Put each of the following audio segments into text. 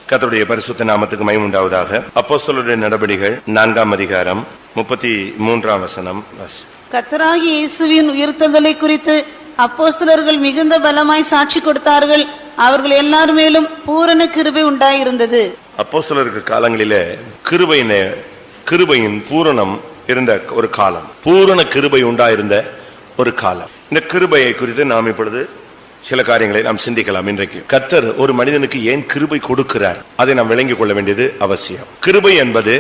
கர்த்தருடைய பரிசுத்த நாமத்துக்கு மகிமை உண்டாவதாக. அப்போஸ்தலருடைய நடபடிகள் 4ஆம் அதிகாரம் 33ஆம் வசனம். கர்த்தராகிய இயேசுவின் உயிர்த்தெழுதலை குறித்து அப்போஸ்தலர்கள் மிகுந்த பலமாய் சாட்சி கொடுத்தார்கள். அவர்கள் எல்லார் மேலும் பூரண கிருபை உண்டாயிருந்தது. அப்போஸ்தலருக்கு காலங்களிலே கிருபையின் பூரணம் இருந்த ஒரு காலம், பூரண கிருபை உண்டாயிருந்த ஒரு காலம். இந்த கிருபையை குறித்து நாம் இப்பொழுது சில காரியங்களை நாம் சிந்திக்கலாம். இன்றைக்கு கர்த்தர் ஒரு மனிதனுக்கு ஏன் கிருபை கொடுக்கிறார், அதை நாம் விளங்கிக் கொள்ள வேண்டியது அவசியம். கிருபை என்பது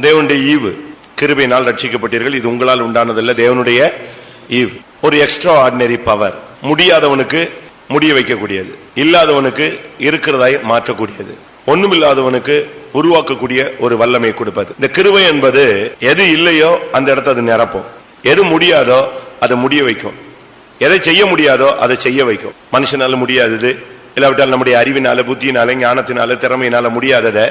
தேவனுடைய ஈவு. கிருபையினால் ரட்சிக்கப்பட்டீர்கள், இது உங்களால் உண்டானதல்ல, தேவனுடைய ஈவு. ஒரு எக்ஸ்ட்ரா ஆர்டினரி பவர். முடியாதவனுக்கு முடிய வைக்கக்கூடியது, இல்லாதவனுக்கு இருக்கிறதாய் மாற்றக்கூடியது, ஒண்ணுமில்லாதவனுக்கு உருவாக்கக்கூடிய ஒரு வல்லமை கொடுப்பது. இந்த கிருபை என்பது எது இல்லையோ அந்த இடத்தை அது நிரப்பும், எது முடியாதோ அதை முடிய வைக்கும், எதை செய்ய முடியாதோ அதை செய்ய வைக்கும். மனுஷனால முடியாதது, இல்லாவிட்டால் நம்முடைய அறிவினால, புத்தியினால, ஞானத்தினால, திறமையினால முடியாததை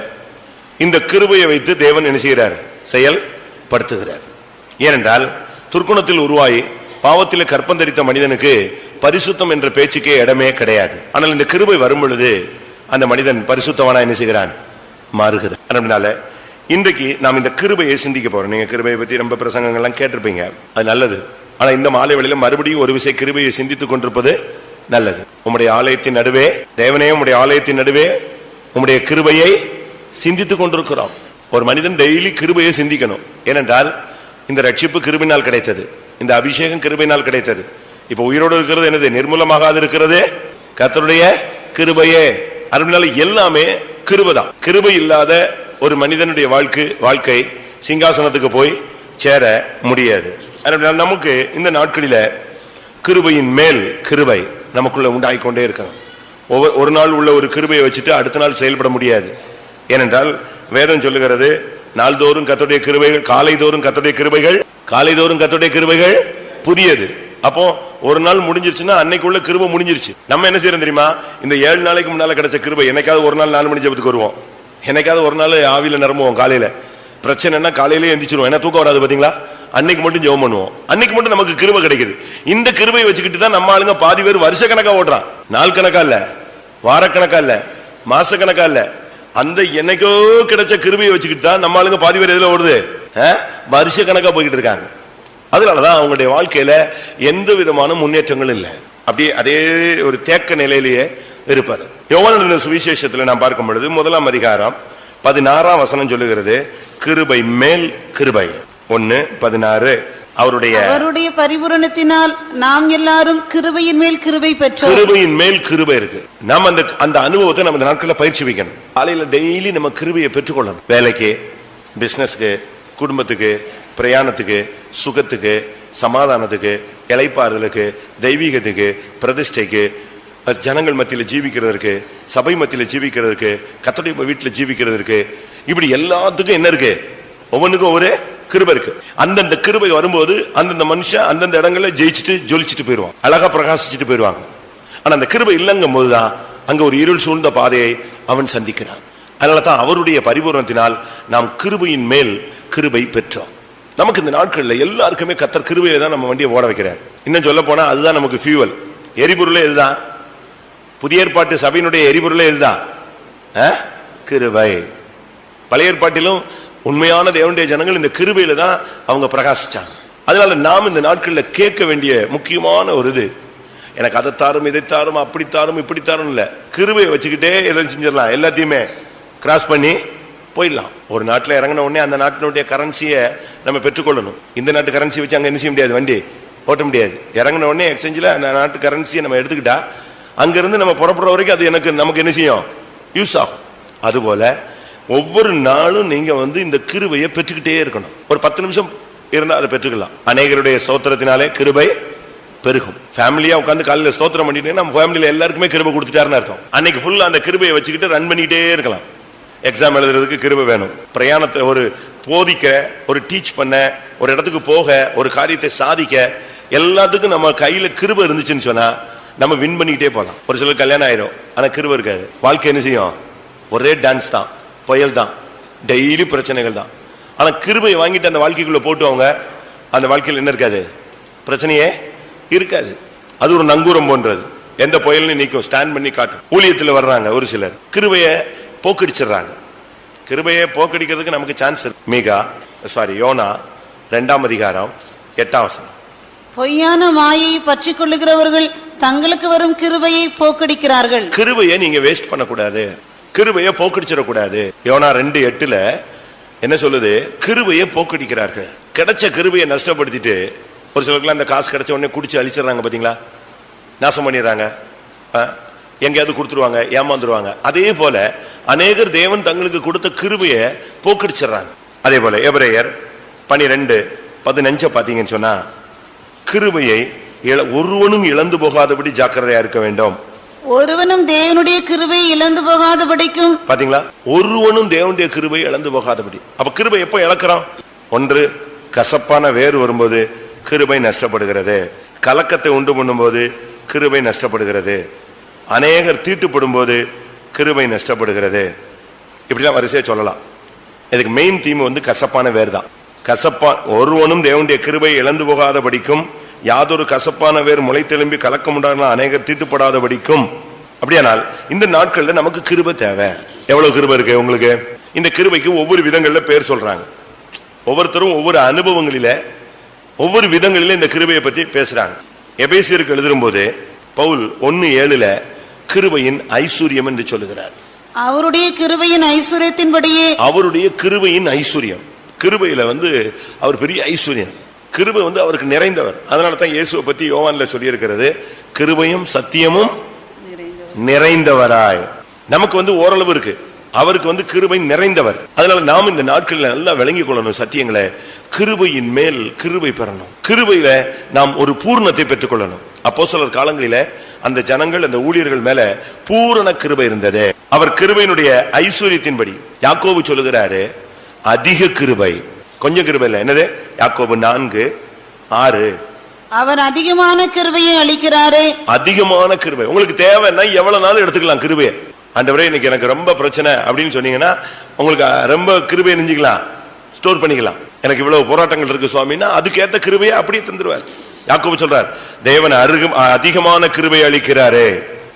இந்த கிருபையை வைத்து தேவன் என்ன செய்கிறார், செயல்படுத்துகிறார். ஏனென்றால் துர்க்குணத்தில் உருவாகி பாவத்திலே கற்பந்தரித்த மனிதனுக்கு பரிசுத்தம் என்ற பேச்சுக்கே இடமே கிடையாது. ஆனால் இந்த கிருபை வரும் பொழுது அந்த மனிதன் பரிசுத்தவானா என்ன செய்கிறான், மாறுகிறான். அதனால இன்றைக்கு நாம் இந்த கிருபையை சிந்திக்க போறோம். நீங்க கிருபையை பத்தி ரொம்ப பிரசங்கங்கள்லாம் கேட்டிருப்பீங்க, அது நல்லது. ஆனா இந்த மாலை வேளையில மறுபடியும் ஒரு விஷயம் கிருபையை சிந்தித்துக் கொண்டிருப்பது நல்லது. உம்முடைய ஆலயத்தின் நடுவே, தேவனே உம்முடைய ஆலயத்தின் நடுவே உம்முடைய கிருபையை சிந்தித்துக் கொண்டிருக்கிறோம். ஒரு மனிதன் டெய்லி கிருபையை சிந்திக்கணும். ஏனென்றால் இந்த ரட்சிப்பு கிருபையினால் கிடைத்தது, இந்த அபிஷேகம் கிருபையினால் கிடைத்தது. இப்ப உயிரோடு இருக்கிறது என்னது, நிர்மூலமாக இருக்கிறது கர்த்தருடைய கிருபையே. அதனால எல்லாமே கிருபைதான். கிருபை இல்லாத ஒரு மனிதனுடைய வாழ்க்கை சிங்காசனத்துக்கு போய் சேர முடியாது. அதனால நமக்கு இந்த நாட்களில கிருபையின் மேல் கிருபை நமக்குள்ள உண்டாகிக்கொண்டே இருக்கணும். ஒரு நாள் உள்ள ஒரு கிருபையை வச்சுட்டு அடுத்த நாள் செயல்பட முடியாது. ஏனென்றால் வேதம் சொல்லுகிறது, நாள்தோறும் கர்த்தருடைய கிருபைகள், காலைதோறும் கர்த்தருடைய கிருபைகள், காலைதோறும் கர்த்தருடைய கிருபைகள் புதியது. அப்போ ஒரு நாள் முடிஞ்சிருச்சுன்னா அன்னைக்குள்ள கிருபை முடிஞ்சிருச்சு. நம்ம என்ன செய்யறோம் தெரியுமா, இந்த 7 நாளைக்கு முன்னால கிடைச்ச கிருபை என்னைக்காவது ஒரு நாள் 4 மணி ஜெபத்துக்கு வருவோம், என்னைக்காவது ஒரு நாள் ஆவியில நிரம்புவோம். காலையில பிரச்சனைனா காலையிலேயே எந்திரிச்சிருவோம், ஏன்னா தூக்கம் வராது பாத்தீங்களா, அன்னைக்கு மட்டும் ஜெபம் பண்ணுவோம், அன்னைக்கு மட்டும் நமக்கு கிருபை கிடைக்குது. இந்த கிருபையை வச்சுக்கிட்டு தான் நம்ம ஆளுங்க பாதி பேர் வருஷ கணக்கா ஓடுறான். நாள் கணக்கா இல்ல, வாரக்கணக்கா இல்ல, மாச கணக்கா இல்ல, அந்த என்னைக்கோ கிடைச்ச கிருபையை வச்சுக்கிட்டு தான் நம்ம ஆளுங்க பாதி பேர் எதுல ஓடுது, வருஷ கணக்கா போய்கிட்டு இருக்காங்க. அதனாலதான் அவங்களுடைய வாழ்க்கையில எந்த விதமான முன்னேற்றங்களும் இல்லை, அப்படியே அதே ஒரு தேக்க நிலையிலேயே இருப்பாரு. யோவான் சுவிசேஷத்துல நான் பார்க்கும் பொழுது 1ஆம் அதிகாரம் 16ஆம் வசனம் சொல்லுகிறது, கிருபை மேல் கிருபை. 1:16. அவருடைய பரிபூரணத்தினால் நாம் எல்லாரும் கிருபையின் மேல் கிருபை பெற்றோம். கிருபையின் மேல் கிருபை இருக்கு. நாம் அந்த அனுபவத்தை நம்ம இந்த நாட்களில் பயிற்சி வைக்கணும். காலையில டெய்லி நம்ம கிருபையை பெற்றுக்கொள்ளணும். வேலைக்கு, பிசினஸ்க்கு, குடும்பத்துக்கு, பிரயாணத்துக்கு, சுகத்துக்கு, சமாதானத்துக்கு, இளைப்பாறுதலுக்கு, தெய்வீகத்துக்கு, பிரதிஷ்டைக்கு, ஜனங்கள் மத்தியில் ஜீவிக்கிறதுக்கு, சபை மத்தியில் ஜீவிக்கிறதுக்கு, கர்த்தருடைய வீட்டில் ஜீவிக்கிறதுக்கு, இப்படி எல்லாத்துக்கும் என்ன இருக்கு, ஒவ்வொன்றுக்கும் ஒவ்வொரு கிருபை இருக்கு. அந்தந்த கிருபை வரும்போது அந்தந்த மனுஷன் அந்தந்த இடங்கள்ல ஜெயிச்சுட்டு ஜொலிச்சுட்டு போயிடுவான், அழகா பிரகாசிச்சுட்டு போயிடுவாங்க. ஆனா அந்த கிருபை இல்லங்கும் போதுதான் அங்க ஒரு இருள் சூழ்ந்த பாதையை அவன் சந்திக்கிறான். அதனாலதான் அவருடைய பரிபூரணத்தினால் நாம் கிருபையின் மேல் கிருபை பெற்றோம். நமக்கு இந்த நாட்கள்ல எல்லாருக்குமே கர்த்தர் கிருபையை தான் நம்ம வண்டியை ஓட வைக்கிறார். இன்னும் சொல்ல போனா அதுதான் நமக்கு ஃபியூவல், எரிபொருளே இதுதான். புதிய ஏற்பாட்டு சபையினுடைய எரிபொருளே இதுதான், கிருபை. பழைய ஏற்பாட்டிலும் உண்மையான தேவனுடைய ஜனங்கள் இந்த கிருபையில தான் அவங்க பிரகாசிச்சாங்க. அதனால நாம் இந்த நாட்களில் கேட்க வேண்டிய முக்கியமான ஒரு இது, எனக்கு அதை தாரும், இதை தாரும், அப்படி தாரும், இப்படி தாரும் இல்ல, கிருபையை வச்சுக்கிட்டே எல்லாம் செஞ்சிடலாம், எல்லாத்தையுமே கிராஸ் பண்ணி போயிடலாம். ஒரு நாட்டில் இறங்கின உடனே அந்த நாட்டினுடைய கரன்சியை நம்ம பெற்றுக்கொள்ளணும். இந்த நாட்டு கரன்சி வச்சு அங்க என்ன செய்ய முடியாது, வண்டி ஓட்ட முடியாது. இறங்கின உடனே எக்ஸ்சேஞ்சில் அந்த நாட்டு கரன்சியை நம்ம எடுத்துக்கிட்டா அங்கிருந்து நம்ம புறப்படுற வரைக்கும் அது நமக்கு என்ன செய்யும், யூஸ் ஆகும். அதுபோல ஒவ்வொரு நாளும் நீங்க இந்த கிருபையை பெற்றுக்கிட்டே இருக்கணும். ஒரு 10 நிமிஷம் இருந்தா அதை பெற்றுக்கலாம். அநேகருடைய ஸ்தோத்திரத்தினாலே கிருபை பெருகும். ஃபேமிலியா உட்காந்து காலையில ஸ்தோத்திரம் பண்ணிட்டீங்கன்னா நம்ம ஃபேமிலியில எல்லாருக்குமே கிருபை கொடுத்துட்டாருன்னு அர்த்தம். அன்னைக்கு ஃபுல்லா அந்த கிருபையை வச்சுக்கிட்டு ரன் பண்ணிக்கிட்டே இருக்கலாம். எக்ஸாம் எழுதுறதுக்கு கிருபை வேணும், பிரயாணத்தை ஒரு போதிக்க, ஒரு டீச் பண்ண, ஒரு இடத்துக்கு போக, ஒரு காரியத்தை சாதிக்க, எல்லாத்துக்கும் நம்ம கையில கிருபை இருந்துச்சுன்னு சொன்னா நம்ம வின் பண்ணிக்கிட்டே போகலாம். ஒரு சிலர் கல்யாணம் ஆயிரும், ஆனா கிருபை இருக்காது. வாழ்க்கை என்ன செய்யும், ஒரே டான்ஸ் தான், புயல் தான், டெய்லி பிரச்சனைகள் தான். ஆனா கிருபையை வாங்கிட்டு அந்த வாழ்க்கைக்குள்ள போட்டுவாங்க, அந்த வாழ்க்கையில் என்ன இருக்காது, பிரச்சனையே இருக்காது. அது ஒரு நங்கூரம் போன்றது, எந்த புயல்னு நிற்கும், ஸ்டாண்ட் பண்ணி காட்டும். ஊழியத்தில் வர்றாங்க ஒரு சிலர், கிருபையை போக்கடிச்சிடறாங்க. கிருபையை போக்கடிக்கிறதுக்கு நமக்கு சான்ஸ் இருக்கு. யோனா 2ஆம் அதிகாரம் 8ஆம் வசனம். பொய்யான மாயையை பற்றி கொள்ளுகிறவர்கள் தங்களுக்கு வரும் கிருபையை போக்கடிக்கிறார்கள். கிருபையை நீங்க வேஸ்ட் பண்ணக்கூடாது, கிருபையை போக்கடிச்சிடக்கூடாது. யோனா 2:8 என்ன சொல்லுது? கிருபையை போக்கடிக்கிறார்கள். கிடைச்ச கிருபையை நஷ்டப்படுத்திட்டு ஒரு சிலருக்குலாம் அந்த காசு கிடைச்ச உடனே குடிச்சு அழிச்சிடறாங்க. பாத்தீங்களா? நாசம் பண்ணிடுறாங்க, எங்கேயாவது கொடுத்துருவாங்க, ஏமாந்துருவாங்க. அதே போல அநேகர் தேவன் தங்களுக்கு கொடுத்த கிருபையை போக்கடிச்சிடறாங்க. அதே போல எபிரேயர் 12:15 பாத்தீங்கன்னு சொன்னா, கிருபையை ஒருவனும் இழந்து போகாதபடி ஜாக்கிரதையா இருக்க வேண்டும். ஒருவனும் தேவனுடைய கிருபை இழந்து போகாதபடிக்கும். பாத்தீங்களா? ஒருவனும் தேவனுடைய கிருபை இழந்து போகாதபடி. அப்ப கிருபை எப்ப இழக்கிறோம்? ஒன்று, கசப்பான வேறு வரும்போது கிருபை நஷ்டப்படுகிறது. கலக்கத்தை உண்டு பண்ணும் போது கிருபை நஷ்டப்படுகிறது. அநேகர் தீட்டுப்படும் போது கிருபை நஷ்டப்படுகிறது. இப்படிலாம் வரிசையா சொல்லலாம். இதுக்கு மெயின் தீம் கசப்பான வேர் தான். ஒருவனும் தேவனுடைய கிருபை இழந்து போகாதபடிக்கும் யாதொரு கசப்பான வேர் முளைத்தெலும்பி கலக்கம் உண்டான அநேகர் தீட்டுப்படாதபடிக்கும். அப்படியானால் இந்த நாட்கள்ல நமக்கு கிருபை தேவை. எவ்வளவு கிருபை இருக்கு உங்களுக்கு? இந்த கிருபைக்கு ஒவ்வொரு விதங்கள்ல பேர் சொல்றாங்க. ஒவ்வொருத்தரும் ஒவ்வொரு அனுபவங்களில ஒவ்வொரு விதங்களில இந்த கிருபையை பத்தி பேசுறாங்க. எபேசியருக்கு எழுதும் போது பவுல் 1:7 கிருபையின் ஐஸ்வர்யம் என்று சொல்லுகிறார். அவருடைய கிருபையின் ஐஸ்வர்யத்தின்படியே. அவருடைய கிருபையின் ஐஸ்வர்யம். கிருபையில அவர் பெரிய ஐஸ்வர்யம். கிருபை அவருக்கு நிறைந்தவர். அதனால தான் இயேசுவை பத்தி யோவான்ல சொல்லி இருக்கிறது, கிருபையும் சத்தியமும் நிறைந்தவராய். நமக்கு ஓரளவு இருக்கு, அவருக்கு கிருபை நிறைந்தவர். அதனால நாம் இந்த நாட்களில் நல்லா விளங்கிக் கொள்ளணும் சத்தியங்களை. கிருபையின் மேல் கிருபை பெறணும். கிருபையில நாம் ஒரு பூர்ணத்தை பெற்றுக் கொள்ளணும். அப்போஸ்தலர் காலங்களில அந்த ஜனங்கள், அந்த ஊழியர்கள் மேல பூரண கிருபை இருந்தது. அவர் கிருபையினுடைய ஐஸ்வர்யத்தின்படி. யாக்கோபு சொல்லுகிறாரு, அதிக கிருபை, கொஞ்சம் கிருபை இல்ல. என்னது? யாக்கோபு 4:6. அவர் அதிகமான கிருபையை அளிக்கிறாரே. அதிகமான கிருபை உங்களுக்கு தேவைன்னா எவ்வளவு நாள் எடுத்துக்கலாம் கிருபையை. ஆண்டவரே இன்னைக்கு எனக்கு ரொம்ப பிரச்சனை அப்படின்னு சொன்னீங்கன்னா உங்களுக்கு ரொம்ப கிருபையை நெஞ்சிக்கலாம், ஸ்டோர் பண்ணிக்கலாம். எனக்கு இவ்வளவு போராட்டங்கள் இருக்கு சுவாமின்னா அதுக்கேற்ற கிருபையை அப்படியே தந்துருவார். யாக்கோபு சொல்றார், தேவன் அதிகமான கிருபை அளிக்கிறாரு.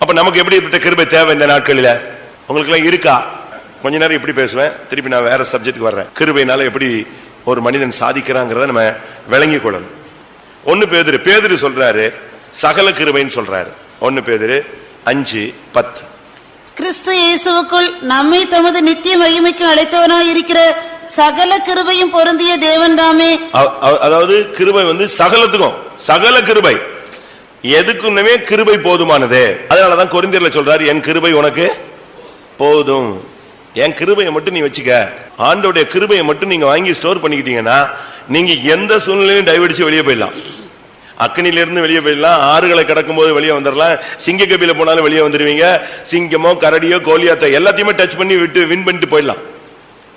அப்ப நமக்கு எப்படிப்பட்ட கிருபை தேவை இந்த நாட்களில? உங்களுக்கு எல்லாம் இருக்கா? கொஞ்ச நேரம் இப்படி பேசுவேன், திருப்பி நான் வேற சப்ஜெக்ட் வர்றேன். கிருபையினால எப்படி ஒரு மனிதன் சாதிக்கிறாங்கிறத நம்ம விளங்கிக் கொள்ளணும். 1 பேதுரு சொல்றாரு சகல கிருபைன்னு சொல்றாரு. 1 பேதுரு 5:10. கிறிஸ்து இயேசுவுக்குள் நம்மை தமது நித்திய மகிமைக்கு அழைத்தவனாய் இருக்கிற சகல கிருபையும் பொருந்திய தேவன் தாமே. அதாவது கிருபை சகலத்துக்கும், சகல கிருபை எதுக்குமே கிருபை போதுமானது. அதனாலதான் கொரிந்தியர்ல சொல்றாரு, என் கிருபை உனக்கு போதும். என் கிருபையை மட்டும் நீ வச்சுக்க. ஆண்டோடைய கிருபையை மட்டும் நீங்க வாங்கி ஸ்டோர் பண்ணிக்கிட்டீங்கன்னா நீங்க எந்த சூழ்நிலையும் டைவடிச்சு வெளியே போயிடலாம். அக்னியிலிருந்து வெளியே போயிடலாம், ஆறுகளை கடக்கும் போது வெளியே வந்துடலாம், சிங்க கபில போனாலும் வெளியே வந்துருவீங்க. சிங்கமோ கரடியோ கோலியாத்த எல்லாத்தையுமே டச் பண்ணி வின் பண்ணிட்டு போயிடலாம்.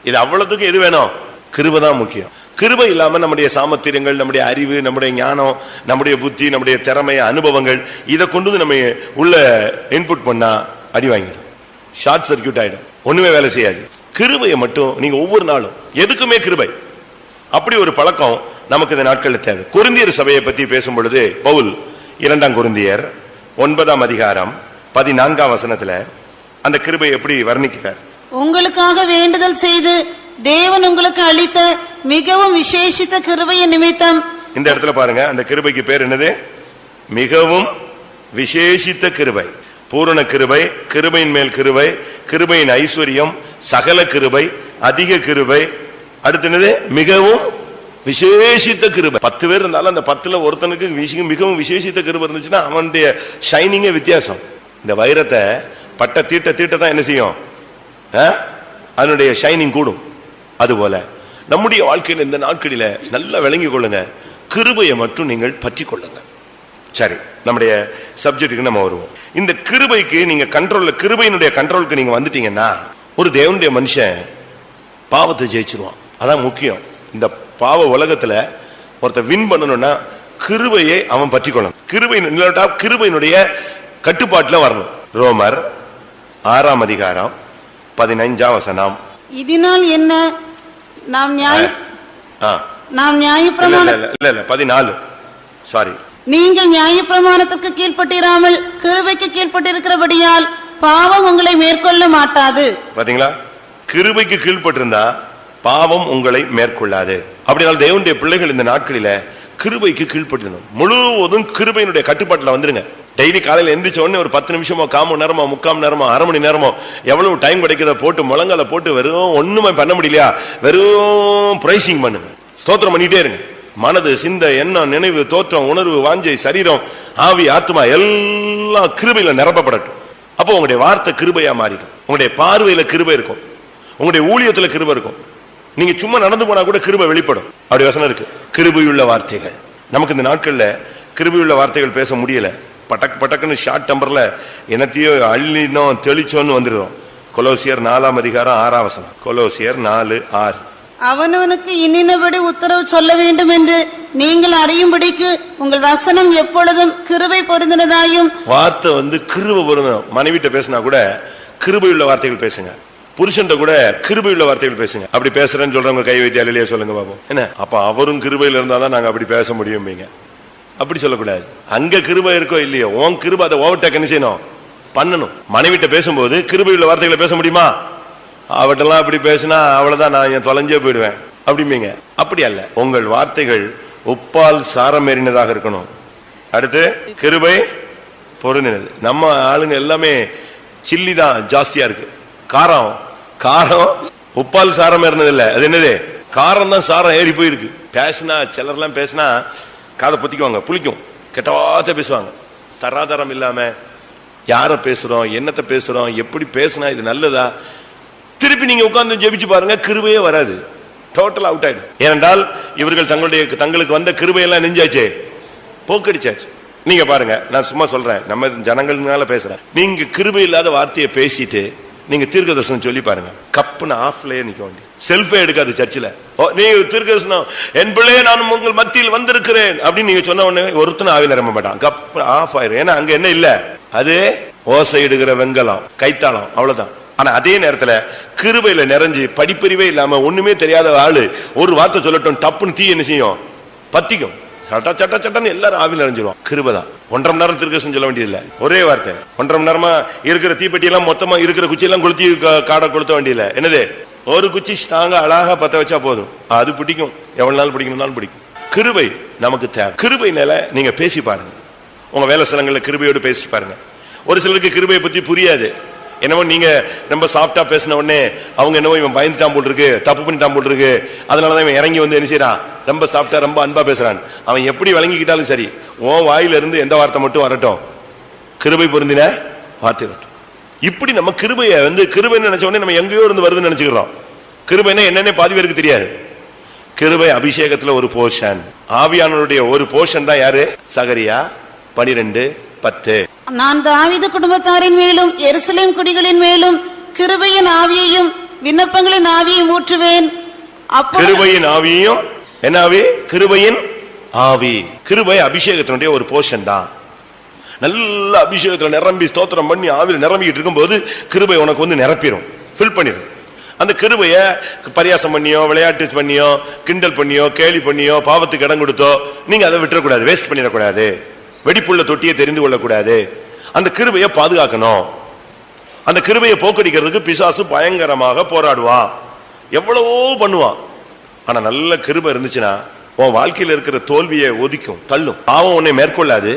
இது அவ்வளவுக்கு எது வேணும்? கிருபை தான் முக்கியம். கிருபை இல்லாம நம்முடைய சாமர்த்தியங்கள், நம்முடைய அறிவு, நம்முடைய ஞானம், நம்முடைய புத்தி, நம்முடைய திறமை, அனுபவங்கள் இதை கொண்டு நம்ம உள்ள இன்புட் பண்ணா அடி வாங்கிடும், ஷார்ட் சர்க்கியூட் ஆயிடும், ஒண்ணுமே வேலை செய்யாது. கிருபையை மட்டும் நீங்க ஒவ்வொரு நாளும் எதுக்குமே கிருபை. அப்படி ஒரு பழக்கம் நமக்கு இந்த நாட்களில் தேவை. கொரிந்தியர் சபையை பத்தி பேசும் பொழுது பவுல் 2 கொரிந்தியர் 9ஆம் அதிகாரம் 14ஆம் வசனத்துல அந்த கிருபை எப்படி வர்ணிக்கிறார்? உங்களுக்காக வேண்டுதல் செய்து தேவன் உங்களுக்கு அளித்த மிகவும் விசேஷித்த கிருபையின் நிமித்தம். இந்த இடத்துல பாருங்க, அந்த கிருபைக்கு பேர் என்னது? மிகவும் விசேஷித்த கிருபை. பூரண கிருபை, கிருபையின் மேல் கிருபை, கிருபையின் ஐஸ்வர்யம், சகல கிருபை, அதிக கிருபை, அடுத்து என்னது? மிகவும் விசேஷித்த கிருபை. 10 பேர் இருந்தாலும் அந்த 10ல ஒருத்தனுக்கு மிகவும் விசேஷித்த கிருபை இருந்துச்சுன்னா அவனுடைய ஷைனிங்கே வித்தியாசம். இந்த வைரத்தை பட்ட தீட்ட தீட்ட தான் என்ன செய்யும்? அதனுடைய ஷைனிங் கூடும். அதுபோல நம்முடைய வாழ்க்கையில் இந்த நாட்களில நல்லா விளங்கிக் கொள்ளுங்க, கிருபையை மட்டும் நீங்கள் பற்றி கொள்ளுங்க. சரி, நம்முடைய சப்ஜெக்டுக்கு நம்ம வருவோம். இந்த கிருபைக்கு நீங்க கண்ட்ரோல்ல, கிருபையினுடைய கண்ட்ரோலுக்கு நீங்க வந்துட்டீங்கன்னா ஒரு தேவனுடைய மனுஷன் பாவத்தை ஜெயிச்சிருவான். அதான் முக்கியம். இந்த பாவ உலகத்துல ஒருத்த வின் பண்ணணும்னா கிருபையை அவன் பற்றி கொள்ளணும். கிருபையினுடைய கட்டுப்பாட்டுல வரணும். ரோமர் 6ஆம் அதிகாரம் 15ஆம் வசனம். இதனால் என்ன? நாம் நியாயப்பிரமாணம் 14 சாரி நீங்கள் நியாயப்பிரமாணத்துக்கு கீழ்ப்பட்டிராமல் கிருபைக்கு கீழ்ப்பட்டிருக்கிறபடியால் பாவம் உங்களை மேற்கொள்ள மாட்டாது. பாத்தீங்களா, கிருபைக்கு கீழ்ப்பட்டிருந்தா பாவம் உங்களை மேற்கொள்ளாது. அப்படினால் தேவனுடைய பிள்ளைகள் இந்த நாட்களில கிருபைக்கு கீழ்ப்பட்டிருந்தோம், முழுவதும் கிருபையினுடைய கட்டுப்பாட்டுல வந்துருங்க. டெய்லி காலையில எந்திரிச்ச உடனே ஒரு 10 நிமிஷமோ, 1/4 மணி நேரமோ, 3/4 மணி நேரமோ, 1/2 மணி நேரமோ, எவ்வளவு டைம் கிடைக்கிறத போட்டு முழங்கால போட்டு வெறும் ஒண்ணுமே பண்ண முடியலையா, வெறும் பிரைசிங் பண்ணுங்க, ஸ்தோத்திரம் பண்ணிட்டே இருங்க. மனது, சிந்தை, எண்ணம், நினைவு, தோற்றம், உணர்வு, வாஞ்சை, சரீரம், ஆவி, ஆத்மா எல்லாம் கிருபையில நிரப்பப்படட்டும். அப்போ உங்களுடைய வார்த்தை கிருபையா மாறிடும், உங்களுடைய பார்வையில கிருபை இருக்கும், உங்களுடைய ஊழியத்துல கிருபை இருக்கும். நீங்க சும்மா நடந்து போனா கூட கிருபை வெளிப்படும். அப்படி வசனம் இருக்கு, கிருபையுள்ள வார்த்தைகள். நமக்கு இந்த நாட்கள்ல கிருபையுள்ள வார்த்தைகள் பேச முடியல. பட்டக் பட்டக்குன்னு ஷார்ட் டெம்பர்ல என்னத்தையோ அள்ளினோம் தெளிச்சோன்னு வந்துடுறோம். கொலோசியர் 4:6. கொலோசியர் 4:6. அவனவனுக்கு இன்னினபடி உத்தரவு சொல்ல வேண்டும் என்று நீங்கள் அறியும்படிக்கு உங்கள் வசனம் எப்பொழுதும் கிருபை பொருந்தினதாயும். வார்த்தை கிருபை பொருந்தணும். மனைவிட்ட பேசினா கூட கிருபையுள்ள வார்த்தைகள் பேசுங்க, புருஷன் கூட கிருபையுள்ள வார்த்தைகள் பேசுங்க. அப்படி பேசுறேன்னு சொல்றவங்க கை வைத்து அலையிலேயே சொல்லுங்க பாப்போம். என்ன அப்ப அவரும் கிருபையில இருந்தாதான் நாங்க அப்படி பேச முடியும். அப்படி சொல்லக்கூடாது. அங்க கிருபை இருக்கோ இல்லையோ, உன் கிருபை அதை ஓவர்டேக் என்ன செய்யணும், பண்ணணும். மனைவிட்ட பேசும்போது கிருபையுள்ள வார்த்தைகளை பேச முடியுமா? அவட்டெல்லாம் அப்படி பேசினா அவ்வளவுதான், நான் தொலைஞ்சே போயிடுவேன் அப்படிம்பீங்க. அப்படி அல்ல, உங்கள் வார்த்தைகள் உப்பால் சாரம் ஏறினதாக இருக்கணும். அடுத்து கிருபை பொருந்தினது. நம்ம ஆளுங்க எல்லாமே சில்லி தான் ஜாஸ்தியா இருக்கு. காரம் காரம் உப்பால் சாரம் ஏறினது இல்ல, அது என்னது, காரம் தான் சாரம் ஏறி போயிருக்கு. பேசினா சிலர்லாம் பேசினா காதை பொத்திக்குவாங்க, புளிக்கும், கெட்டவாத பேசுவாங்க. தராதரம் இல்லாம யார பேசுறோம், என்னத்தை பேசுறோம், எப்படி பேசினா இது நல்லதா, திருப்பி நீங்க உட்கார்ந்து ஜெபிச்சு பாருங்க, கிருபையே வராது, டோட்டல் அவுட் ஆயிடும். ஏனென்றால் இவர்கள் தங்களுக்கு வந்த கிருபையெல்லாம் நெஞ்சாச்சே, போக்கடிச்சாச்சு. நீங்க பாருங்க, நான் சும்மா சொல்றேன், நம்ம ஜனங்கள்னால பேசுறேன். நீங்க கிருபை இல்லாத வார்த்தையை பேசிட்டு நீங்க தீர்க்கதரிசனம் சொல்லி பாருங்க, கப்புன்னு ஆஃப்லயே நிக்க வேண்டிய, செல்ஃபே எடுக்காது சர்ச்சில். நீ தீர்க்கதரிசனம், என் பிள்ளையே நான் உங்கள் மத்தியில் வந்திருக்கிறேன் அப்படின்னு நீங்க சொன்ன உடனே ஒருத்தன ஆவி நிரம்ப மாட்டான், கப்பு ஆஃப் ஆயிரும். ஏன்னா அங்க என்ன இல்ல, அது ஓசை இடுகிற வெங்கலம், கைத்தாளம், அவ்வளவுதான். ஆனா அதே நேரத்துல கிருபையில நிறைஞ்சு படிப்பறிவே இல்லாம ஒண்ணுமே தெரியாத ஆளு ஒரு வார்த்தை சொல்லட்டும், டப்புன்னு தீ என்ன செய்யும், பத்திக்கும், சட்ட சட்ட சட்டன்னு எல்லாரும் ஆவி நிறைஞ்சிரும். கிருபைதான். 1.5 மணி நேரம் தீர்க்கதரிசனம் சொல்ல வேண்டியதில்லை, ஒரே வார்த்தை. 1.5 மணி நேரமா இருக்கிற தீப்பெட்டி எல்லாம் மொத்தமா இருக்கிற குச்சி எல்லாம் கொளுத்தி காடை கொளுத்த வேண்டியதில்லை. என்னது, ஒரு குச்சி ஸ்ட்ராங்கா அழகா பத்த வச்சா போதும், அது பிடிக்கும், எவ்வளவு நாள் பிடிக்கணும்னாலும் பிடிக்கும். கிருபை நமக்கு தேவை. கிருபைனால நீங்க பேசி பாருங்க, உங்க வேலை ஸ்தலங்கள்ல கிருபையோடு பேசி பாருங்க. ஒரு சிலருக்கு கிருபையை பத்தி புரியாது. என்னவோ நீங்க ரொம்ப சாஃப்டா பேசின உடனே அவங்க என்னவோ இவன் பயந்துட்டான் போல் இருக்கு, தப்பு பண்ணிட்டான் போல் இருக்கு, அதனாலதான் இவன் இறங்கி என்ன செய்யறான், ரொம்ப சாஃப்டா ரொம்ப அன்பா பேசுறான். அவன் எப்படி வழங்கிக்கிட்டாலும் சரி, உன் வாயில இருந்து எந்த வார்த்தை மட்டும் வரட்டும், கிருபை பொருந்தின வார்த்தை வரட்டும். இப்படி நம்ம கிருபையை கிருபைன்னு நினைச்ச உடனே நம்ம எங்கேயோ இருந்து வருதுன்னு நினைச்சுக்கிறோம். கிருபைன்னா என்னன்னே பாதி பேருக்கு தெரியாது. கிருபை அபிஷேகத்துல ஒரு போர்ஷன், ஆவியானவருடைய ஒரு போர்ஷன் தான் யாரு, சகரியா 12:10. நான் தாவீது குடும்பத்தாரின் மேலும் எருசலேம் குடிகளின் மேலும் கிருபையின் ஆவியையும் விண்ணப்பங்களின் ஆவியையும் ஊற்றுவேன். கிருபையின் ஆவியையும், என்ன ஆவி, கிருபையின் ஆவி. கிருபை அபிஷேகத்தினுடைய ஒரு போர்ஷன் தான். நல்ல அபிஷேகத்துல நிரம்பி ஸ்தோத்திரம் பண்ணி ஆவியில் நிரம்பிட்டு இருக்கும் போது கிருபை உனக்கு நிரப்பிடும், ஃபில் பண்ணிடும். அந்த கிருபைய பரியாசம் பண்ணியோ, விளையாட்டு பண்ணியோ, கிண்டல் பண்ணியோ, கேலி பண்ணியோ, பாவத்துக்கு இடம் கொடுத்தோ நீங்க அதை விட்டுறக்கூடாது, வேஸ்ட் பண்ணிடக்கூடாது, வெடிப்புள்ள தொட்டியை தெரிந்து கொள்ளக்கூடாது. அந்த கிருபையை பாதுகாக்கணும். அந்த கிருபையை போக்கடிக்கிறதுக்கு பிசாசு பயங்கரமாக போராடுவான், எவ்வளவோ பண்ணுவான். ஆனா நல்ல கிருபை இருந்துச்சுன்னா உன் வாழ்க்கையில் இருக்கிற தோல்வியை ஒதுக்கும், தள்ளும். பாவம் உன்னை மேற்கொள்ளாது.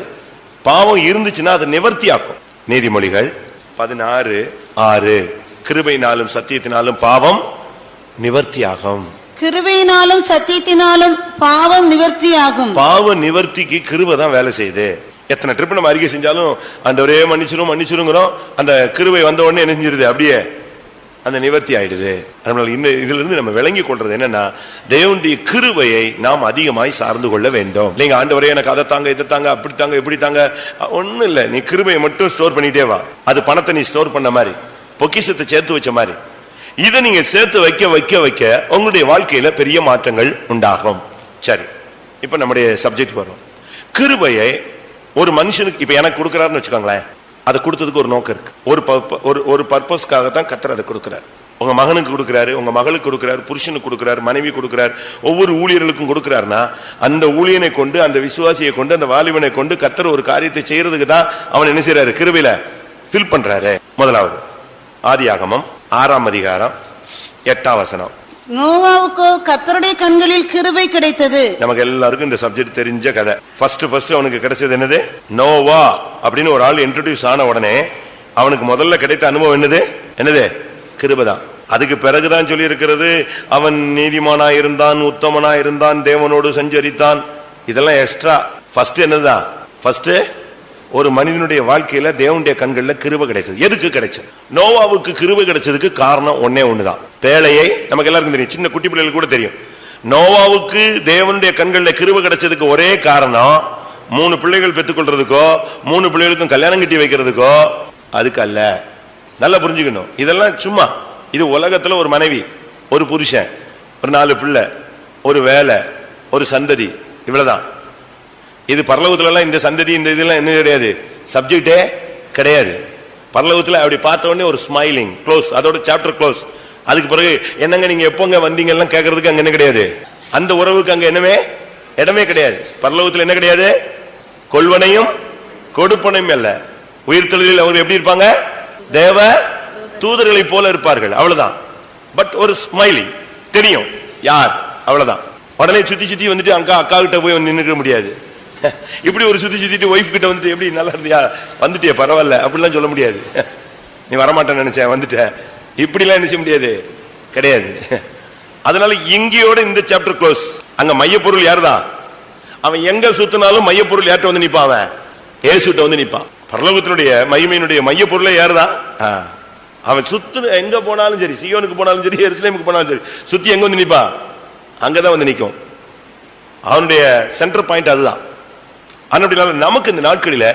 பாவம் இருந்துச்சுன்னா அதை நிவர்த்தி ஆக்கும். நீதிமொழிகள் 16:6. கிருபையினாலும் சத்தியத்தினாலும் பாவம் நிவர்த்தியாகும். கிருபையினாலும் சத்தியத்தினாலும் பாவம் நிவர்த்தியாகும். பாவ நிவர்த்திக்கு கிருபை தான் வேலை செய்யுது. எத்தனை ட்ரிப் நம்ம அறிக்கை செஞ்சாலும் அந்த ஒரே மன்னிச்சிருங்கிறோம், அந்த கிருபை வந்த உடனே என்ன செஞ்சிருது, அப்படியே அந்த நிவர்த்தி ஆயிடுது. அதனால இதுல இருந்து நம்ம விளங்கி கொள்றது என்னன்னா, தேவனுடைய கிருபையை நாம் அதிகமாய் சார்ந்து கொள்ள வேண்டும். நீங்க ஆண்டவரே எனக்கு அதை தாங்க, இதை தாங்க, அப்படி தாங்க, இப்படி தாங்க, ஒண்ணும் இல்ல. நீ கிருபையை மட்டும் ஸ்டோர் பண்ணிட்டே வா. அது பணத்தை நீ ஸ்டோர் பண்ண மாதிரி, பொக்கிஷத்தை சேர்த்து வச்ச மாதிரி. இதை நீங்க சேர்த்து வைக்க வைக்க வைக்க உங்களுடைய வாழ்க்கையில பெரிய மாற்றங்கள் உண்டாகும். சரி, இப்ப நம்முடைய சப்ஜெக்ட் வரும். கிருபையை ஒரு மனுஷனுக்கு இப்ப எனக்கு கொடுக்கிறாருன்னு வச்சுக்கோங்களேன், அதை கொடுத்ததுக்கு ஒரு நோக்கம் இருக்கு, ஒரு பர்பஸ்க்காகத்தான் கர்த்தர் அதை கொடுக்கிறார். உங்க மகனுக்கு கொடுக்கிறாரு, உங்க மகளுக்கு கொடுக்கிறாரு, புருஷனுக்கு கொடுக்கிறாரு, மனைவி கொடுக்கிறார், ஒவ்வொரு ஊழியர்களுக்கும் கொடுக்கிறாருன்னா அந்த ஊழியனை கொண்டு, அந்த விசுவாசியை கொண்டு, அந்த வாலிபனை கொண்டு கர்த்தர் ஒரு காரியத்தை செய்யறதுக்கு தான் அவன் என்ன செய்யறாரு, கிருபையில ஃபில் பண்றாரு. முதலாவது ஆதியாகமம் 6ஆம் அதிகாரம் 8ஆம் வசனம். நோவாவுக்கோ கர்த்தருடைய கண்களில் கிருபை கிடைத்தது. நமக்கு எல்லாருக்கும் இந்த சப்ஜெக்ட் தெரிஞ்ச கதை. ஃபர்ஸ்ட் அவனுக்கு கிடைச்சது என்னது? நோவா அப்படின்னு ஒரு ஆள் இன்ட்ரோடியூஸ் ஆன உடனே அவனுக்கு முதல்ல கிடைத்த அனுபவம் என்னது? கிருபைதான். அதுக்கு பிறகுதான் சொல்லி இருக்கிறது அவன் நீதிமானாயிருந்தான், உத்தமனாயிருந்தான், தேவனோடு சஞ்சரித்தான். இதெல்லாம் எக்ஸ்ட்ரா. ஃபர்ஸ்ட் என்னதுதான்? ஃபர்ஸ்ட் ஒரு மனிதனுடைய வாழ்க்கையில தேவனுடைய கண்கள்ல கிருபை கிடைச்சது. எதுக்கு கிடைச்சது? நோவாவுக்கு கிருபை கிடைச்சதுக்கு காரணம் ஒன்னே ஒண்ணுதான். பேழையை நமக்கு எல்லாருக்கும் தெரியும், சின்ன குட்டி பிள்ளைகளுக்கு கூட தெரியும். நோவாவுக்கு தேவனுடைய கண்கள்ல கிருபை கிடைச்சதுக்கு ஒரே காரணம் 3 பிள்ளைகள் பெற்றுக்கொள்றதுக்கோ 3 பிள்ளைகளுக்கும் கல்யாணம் கட்டி வைக்கிறதுக்கோ அதுக்கு அல்ல. நல்லா புரிஞ்சுக்கணும். இதெல்லாம் சும்மா. இது உலகத்துல ஒரு மனைவி, ஒரு புருஷன், ஒரு 4 பிள்ளை, ஒரு வேலை, ஒரு சந்ததி, இவ்வளவுதான். இது பரலோகத்துல எல்லாம் இந்த சந்ததி இந்த இதெல்லாம் என்ன கிடையாது, சப்ஜெக்டே கிடையாது. பரலோகத்துல அப்படி பார்த்த உடனே ஒரு ஸ்மைலிங், க்ளோஸ், அதோட சாப்டர் க்ளோஸ். அதுக்கு பிறகு என்னங்க நீங்க எப்போங்க வந்தீங்க எல்லாம் கேட்கறதுக்கு அங்க என்ன கிடையாது. அந்த உறவுக்கு அங்க என்னமே இடமே கிடையாது. பரலோகத்துல என்ன கிடையாது? கொள்வனையும் கொடுப்பனையும் அல்ல. உயிர்த்தெழுதலில் அவங்க எப்படி இருப்பாங்க? தேவ தூதர்களை போல இருப்பார்கள், அவ்வளவுதான். பட் ஒரு ஸ்மைலிங் தெரியும் யார், அவ்வளவுதான். உடனே சுத்தி வந்துட்டு அக்கா கிட்ட போய் நின்னுக்க முடியாது. இப்படி ஒரு சுத்திட்டு ஒய்ஃப் கிட்ட வந்துட்டு எப்படி நல்லா இருந்தியா, வந்துட்டியா, பரவாயில்ல அப்படிலாம் சொல்ல முடியாது. நீ வரமாட்டேன்னு நினைச்சேன், வந்துட்ட, இப்படி எல்லாம் நினைச்ச முடியாது, கிடையாது. அதனால இங்கேயோட இந்த சாப்டர் க்ளோஸ். அங்க மையப்பொருள் யாருதான்? அவன் எங்க சுத்தினாலும் மையப்பொருள் யார்கிட்ட வந்து நிப்பான்? அவன் இயேசுகிட்ட வந்து நிப்பான். பரலோகத்தினுடைய மகிமையினுடைய மையப்பொருளே யாருதான்? அவன் சுத்து எங்க போனாலும் சரி, சீயோனுக்கு போனாலும் சரி, எருசலேமுக்கு போனாலும் சரி, சுத்தி எங்க வந்து நிப்பா? அங்கதான் வந்து நிக்கும். அவனுடைய சென்டர் பாயிண்ட் அதுதான். நமக்கு இந்த நாட்களில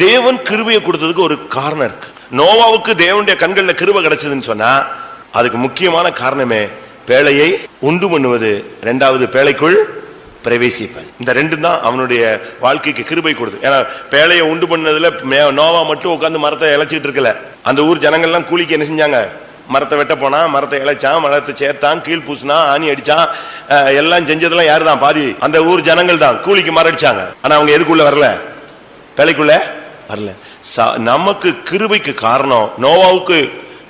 தேவன் கிருபையை கொடுத்ததுக்கு ஒரு காரணம் இருக்கு. நோவாவுக்கு தேவனுடைய கண்கள்ல கிருபை கிடைச்சதுன்னு சொன்னா அதுக்கு முக்கியமான காரணமே பேழையை உண்டு பண்ணுவது, 2வது பேழைக்குள் பிரவேசிப்பது. இந்த 2 தான் அவனுடைய வாழ்க்கைக்கு கிருபை கொடுத்து. ஏன்னா பேழையை உண்டு பண்ணதுல நோவா மட்டும் உட்கார்ந்து மரத்தை இழைச்சிட்டு இருக்கல. அந்த ஊர் ஜனங்கள்லாம் கூலிக்கு என்ன செஞ்சாங்க? மரத்தை வெட்ட போனா, மரத்தை இழைச்சான், மரத்தை சேர்த்தான், கீழ் பூசினா, ஆணி அடிச்சான், எல்லாம் செஞ்சதெல்லாம் யாரு தான்? பாதி அந்த ஊர் ஜனங்கள் தான் கூலிக்கு மரம் அடிச்சாங்க. ஆனா அவங்க எதுக்குள்ள வரல? பேழைக்குள்ள வரல. நமக்கு கிருபைக்கு காரணம், நோவாவுக்கு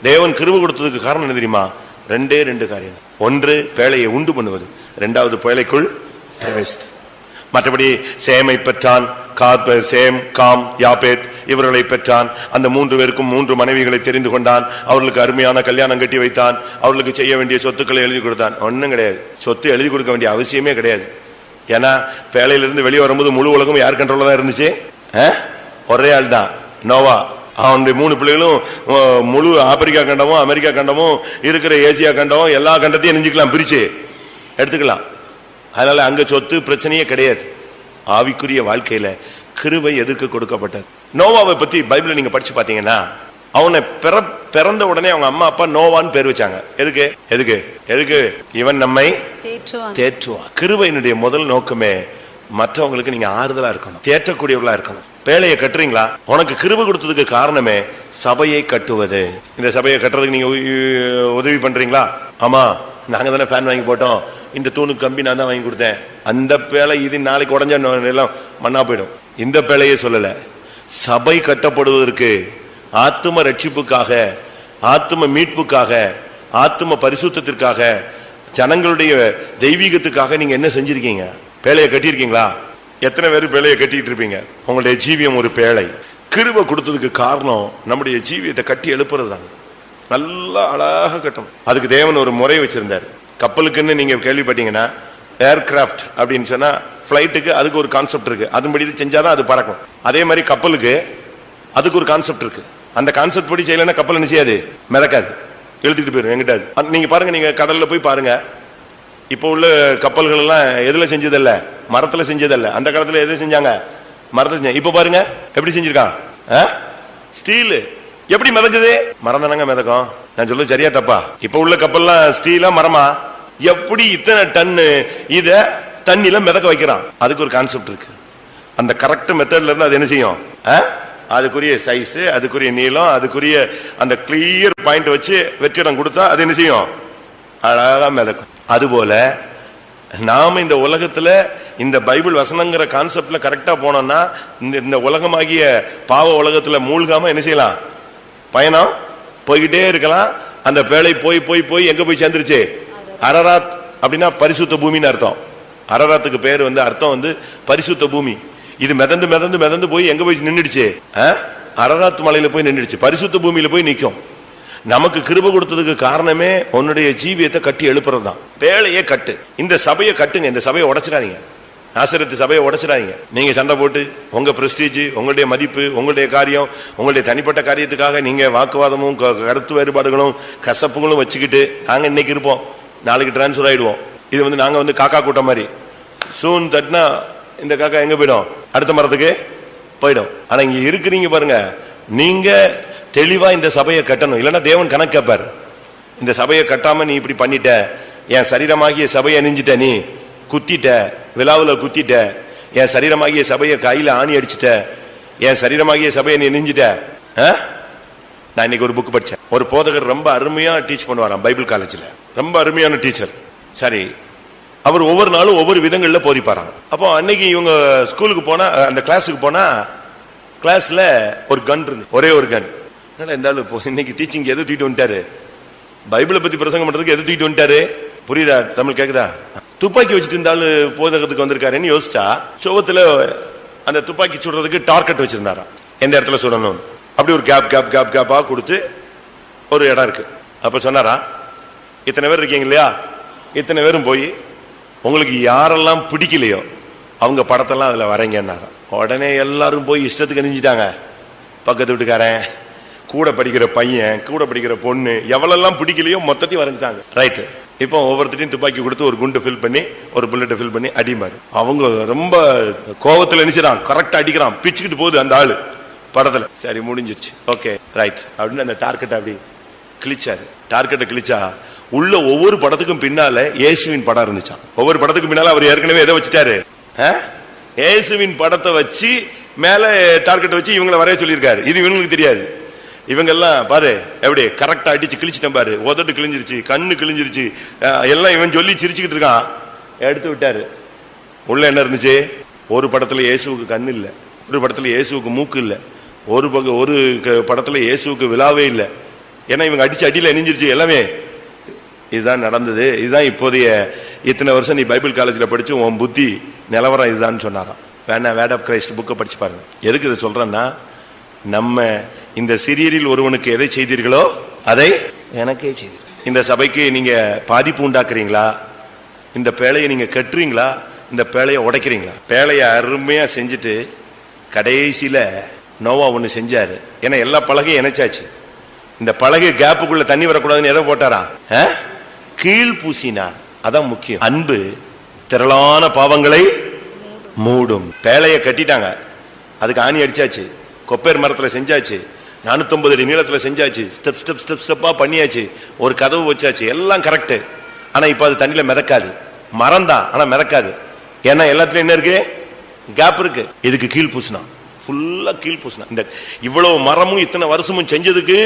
தேவன் கிருபை கொடுத்ததுக்கு காரணம் என்ன தெரியுமா? 2 காரியம். 1 பேழையை உண்டு பண்ணுவது, 2வது பேழைக்குள் பிரவேசித்து. மற்றபடி சேமை பெற்றான், சேம், காம், யாபேத் இவர்களை பெற்றான். அந்த 3 பேருக்கும் 3 மனைவிகளை தெரிந்து கொண்டான். அவர்களுக்கு அருமையான கல்யாணம் கட்டி வைத்தான். அவர்களுக்கு செய்ய வேண்டிய சொத்துக்களை எழுதி கொடுத்தான். ஒன்னும் கிடையாது, சொத்து எழுதி கொடுக்க வேண்டிய அவசியமே கிடையாது. ஏன்னா பேழையிலிருந்து வெளியே வரும்போது முழு உலகம் யார் கண்ட்ரோல்ல தான் இருந்துச்சு? ஒரே ஆள் தான், நோவா. அவனுடைய 3 பிள்ளைகளும் முழு ஆப்பிரிக்கா கண்டமும் அமெரிக்கா கண்டமும் இருக்கிற ஏசியா கண்டமும் எல்லா கண்டத்தையும் நெஞ்சுக்கலாம், பிரிச்சு எடுத்துக்கலாம். அதனால அங்க சொத்து பிரச்சனையே கிடையாது. ஆவிக்குரிய வாழ்க்கையில கிருபை எதுக்கு கொடுக்கப்பட்டது? நோவாவை பத்தி பைபிளை நீங்க படிச்சு பாத்தீங்கன்னா, அவனை பிறந்த உடனே அவங்க அம்மா அப்பா நோவான்னு பேர் வச்சாங்க. எதுக்கு? இவன் நம்மை தேற்றுவான். கிருபையினுடைய முதல் நோக்கமே மற்றவங்களுக்கு நீங்க ஆறுதலா இருக்கணும், தேற்றக்கூடியவர்களா இருக்கணும். பேழையை கட்டுறீங்களா? உனக்கு கிருபை கொடுத்ததுக்கு காரணமே சபையை கட்டுவது. இந்த சபையை கட்டுறதுக்கு நீங்க உதவி பண்றீங்களா? ஆமா, நாங்க தானே ஃபேன் வாங்கி போட்டோம், இந்த தூணுக்கு கம்பி நான் தான் வாங்கி கொடுத்தேன். அந்த பேழை இது நாளைக்கு உடஞ்ச எல்லாம் மண்ணா போயிடும். இந்த பேழையே சொல்லல. சபை கட்டப்படுவதற்கு, ஆத்தும ரட்சிப்புக்காக, ஆத்தும மீட்புக்காக, ஆத்தும பரிசுத்தத்திற்காக, ஜனங்களுடைய தெய்வீகத்துக்காக நீங்க என்ன செஞ்சிருக்கீங்க? பேழையை கட்டியிருக்கீங்களா? எத்தனை பேர் பேழையை கட்டிட்டு இருப்பீங்க? உங்களுடைய ஜீவியம் ஒரு பேழை. கிருபை கொடுத்ததுக்கு காரணம் நம்முடைய ஜீவியத்தை கட்டி எழுப்புறது தான். நல்லா அழகாக கட்டணும். அதுக்கு தேவன் ஒரு முறை வச்சிருந்தார். கப்பலுக்குன்னு நீங்க கேள்விப்பட்டீங்கன்னா, ஏர்கிராஃப்ட் அப்படின்னு சொன்னா பிளைட்டுக்கு அதுக்கு ஒரு கான்செப்ட் இருக்கு. அதன்படி செஞ்சாதான் அது பறக்கும். அதே மாதிரி கப்பலுக்கு அதுக்கு ஒரு கான்செப்ட் இருக்கு. அந்த கான்செப்ட் படி செய்யலன்னா கப்பல் என்ன செய்யாது? மிதக்காது, எழுதிட்டு போயிடும் எங்கிட்டாது. நீங்க பாருங்க, நீங்க கடல்ல போய் பாருங்க. இப்போ உள்ள கப்பல்கள் எல்லாம் எதுல செஞ்சதல்ல? மரத்துல செஞ்சதல்ல. அந்த காலத்துல எது செஞ்சாங்க? மரத்துல. இப்ப பாருங்க எப்படி செஞ்சிருக்கான்? ஸ்டீல். எப்படி மிதக்குது? மரம் தானங்க மிதக்கும். நான் சொல்ல சரியா தப்பா? இப்ப உள்ள கப்பல்லாம் ஸ்டீலா மரமா? எப்படி இத்தனை டன்னு இத தண்ணில மிதக்க வைக்கிறான்? அதுக்கு ஒரு கான்செப்ட் இருக்கு. அந்த கரெக்ட் மெத்தட்ல இருந்து அது என்ன செய்யும்? அதுக்குரிய சைஸ், அதுக்குரிய நீளம், அதுக்குரிய அந்த கிளியர் பாயிண்ட் வச்சு வெற்றிடம் கொடுத்தா அது என்ன செய்யும்? அழகா மிதக்கும். அதுபோல நாம இந்த உலகத்துல இந்த பைபிள் வசனங்கிற கான்செப்ட்ல கரெக்டா போனோம்னா இந்த உலகமாகிய பாவ உலகத்துல மூழ்காம என்ன செய்யலாம்? பயணம் போய்கிட்டே இருக்கலாம். அந்த பேழை போய் போய் போய் எங்க போய் சேர்ந்துருச்சு? அரராத். அப்படின்னா பரிசுத்த பூமின்னு அர்த்தம். அரராத்துக்கு பேர் அர்த்தம் பரிசுத்த பூமி. இது மிதந்து மிதந்து மிதந்து போய் எங்க போய் நின்றுடுச்சு? அரராத் மலையில போய் நின்றுடுச்சு. பரிசுத்த பூமியில போய் நிக்கும். நமக்கு கிருபை கொடுத்ததுக்கு காரணமே உன்னுடைய ஜீவியத்தை கட்டி எழுப்புறதுதான். பேழையே கட்டு. இந்த சபையை கட்டுங்க. இந்த சபையை உடைச்சிடாதீங்க. நாசரேத்து சபையை உடைச்சிடாதீங்க. நீங்க சண்டை போட்டு உங்க பிரஸ்டீஜ், உங்களுடைய மதிப்பு, உங்களுடைய காரியம், உங்களுடைய தனிப்பட்ட காரியத்துக்காக நீங்க வாக்குவாதமும் கருத்து வேறுபாடுகளும் கசப்புகளும் வச்சுக்கிட்டு நாங்க இன்னைக்கு இருப்போம், நாளைக்கு டிரான்ஸ்பர் ஆயிடுவோம். இது நாங்க காக்கா கூட்டம் மாதிரி. சூன் தட்டினா இந்த காக்கா எங்க போயிடும்? அடுத்த மரத்துக்கு போயிடும். ஆனா இங்க இருக்கிறீங்க பாருங்க, நீங்க தெளிவா இந்த சபையை கட்டணும். இல்லைன்னா தேவன் கணக்கு கேட்பார். இந்த சபையை கட்டாம நீ இப்படி பண்ணிட்ட, என் சரீரமாகிய சபையை நெஞ்சிட்ட, நீ குத்திட்ட, விழாவுல குத்திட்ட, என் சரீரமாகிய சபையை கையில ஆணி அடிச்சுட்ட, என் சரீரமாகிய சபையை நீ நெஞ்சிட்ட. நான் இன்னைக்கு ஒரு புக் படிச்சேன். ஒரு போதகர் ரொம்ப அருமையா டீச் பண்ணுவாராம் பைபிள் காலேஜ்ல. ரொம்ப அருமையான டீச்சர். சரி, அவர் ஒவ்வொரு நாளும் ஒவ்வொரு விதங்கள்ல போதிப்பாராம். அப்போ அன்னைக்கு இவங்க ஸ்கூலுக்கு போனா, அந்த கிளாஸுக்கு போனா, கிளாஸ்ல ஒரு கன் இருந்து, ஒரே ஒரு கன். இருந்தாலும் இன்னைக்கு டீச்சிங் எது தூக்கிட்டு வந்துட்டாரு? பைபிளை பத்தி பிரசங்கம் பண்றதுக்கு எது தூக்கிட்டு வந்துட்டாரு? புரியுதா? தமிழ் கேக்குதா? துப்பாக்கி வச்சுட்டு இருந்தாலும் போதகத்துக்கு வந்திருக்காருன்னு யோசிச்சா, சோகத்துல அந்த துப்பாக்கி சுடுறதுக்கு டார்கெட் வச்சிருந்தாராம். எந்த இடத்துல சுடணும் அப்படி ஒரு கேப் கேப் கேப் கேப்பா கொடுத்து ஒரு இடம் இருக்கு. அப்ப சொன்னாரா, இத்தனை பேர் இருக்கீங்க இல்லையா, இத்தனை பேரும் போய் உங்களுக்கு யாரெல்லாம் பிடிக்கலையோ அவங்க படத்தெல்லாம் அதுல வரைங்கன்னாராம். உடனே எல்லாரும் போய் இஷ்டத்துக்கு நெஞ்சிட்டாங்க. பக்கத்து வீட்டுக்காரன், கூட படிக்கிற பையன், கூட படிக்கிற பொண்ணு, எவ்வளெல்லாம் பிடிக்கலையோ மொத்தத்தையும் வரைஞ்சிட்டாங்க. ரைட்டு. இப்போ ஒவ்வொருத்தையும் துப்பாக்கி கொடுத்து ஒரு குண்டு ஃபில் பண்ணி, ஒரு புல்லட்டை ஃபில் பண்ணி அடிமாரு. அவங்க ரொம்ப கோபத்துல நினைச்சிடான், கரெக்டா அடிக்கிறான், பிச்சுக்கிட்டு போகுது அந்த ஆளு படத்துல. சரி, முடிஞ்சிருச்சு, ஓகே ரைட் அப்படின்னு அந்த டார்கெட் அப்படி கிழிச்சாரு. டார்கெட்டை கிழிச்சா உள்ள ஒவ்வொரு படத்துக்கும் பின்னால இயேசுவின் படம் இருந்துச்சான். ஒவ்வொரு படத்துக்கும் பின்னால அவர் ஏற்கனவே எதை வச்சுட்டாரு? இயேசுவின் படத்தை வச்சு மேல டார்கெட் வச்சு இவங்களை வரைய சொல்லியிருக்காரு. இது இவங்களுக்கு தெரியாது. இவங்க எல்லாம் பாரு எப்படி கரெக்டா அடிச்சு கிழிச்சிட்டேன் பாரு, உதட்டு கிழிஞ்சிருச்சு, கண்ணு கிழிஞ்சிருச்சு, எல்லாம் இவன் சொல்லி சிரிச்சுக்கிட்டு இருக்கான். எடுத்து விட்டாரு. உள்ள என்ன இருந்துச்சு? ஒரு படத்துல இயேசுவுக்கு கண்ணு இல்ல, ஒரு படத்துல இயேசுவுக்கு மூக்கு இல்ல, ஒரு படத்துல இயேசுவுக்கு விழாவே இல்லை. ஏன்னா இவங்க அடிச்சு அடியில எரிஞ்சிருச்சு எல்லாமே. இதுதான் நடந்தது. இதுதான் இப்போதைய இத்தனை வருஷம் நீ பைபிள் காலேஜில் படிச்சு உன் புத்தி நிலவரம் இதுதான் சொன்னாராம். வேணா வேர்ட் ஆஃப் கிரைஸ்ட் புக்கை படிச்சு பாருங்க. எதுக்கு இதை சொல்றேன்னா, நம்ம இந்த சிறியரில் ஒருவனுக்கு எதை செய்தீர்களோ அதை எனக்கே செய்தீர்கள். இந்த சபைக்கு நீங்க பாதிப்பு உண்டாக்குறீங்களா? இந்த பேழையை நீங்க கட்டுறீங்களா? இந்த பேழையை உடைக்கிறீங்களா? பேழையை அருமையா செஞ்சுட்டு கடைசியில நோவா ஒண்ணு செஞ்சாரு. ஏன்னா எல்லா பலகையும் இணைச்சாச்சு. இந்த பலகை கேப்புக்குள்ள தண்ணி வரக்கூடாதுன்னு எதை போட்டாரா? கீழ் பூசினார். அதான் முக்கியம். அன்பு திரளான பாவங்களை மூடும். பேழையை கட்டிட்டாங்க, அதுக்கு ஆணி அடிச்சாச்சு, கொப்பேர் மரத்துல செஞ்சாச்சு, 450 அடி நீளத்துல செஞ்சாச்சு, ஸ்டெப் ஸ்டெப் ஸ்டெப் ஸ்டெப்பா பண்ணியாச்சு, ஒரு கதவு வச்சாச்சு, எல்லாம் கரெக்ட். ஆனா இப்ப அது தண்ணியில மிதக்காது. மரம் தான், ஆனா மிதக்காது. ஏன்னா எல்லாத்துலயும் என்ன இருக்கு? கேப் இருக்கு. இதுக்கு கீழ் பூசினா, ஃபுல்லா கீழ் பூசினா. இந்த இவ்வளவு மரமும் இத்தனை வருஷமும் செஞ்சதுக்கு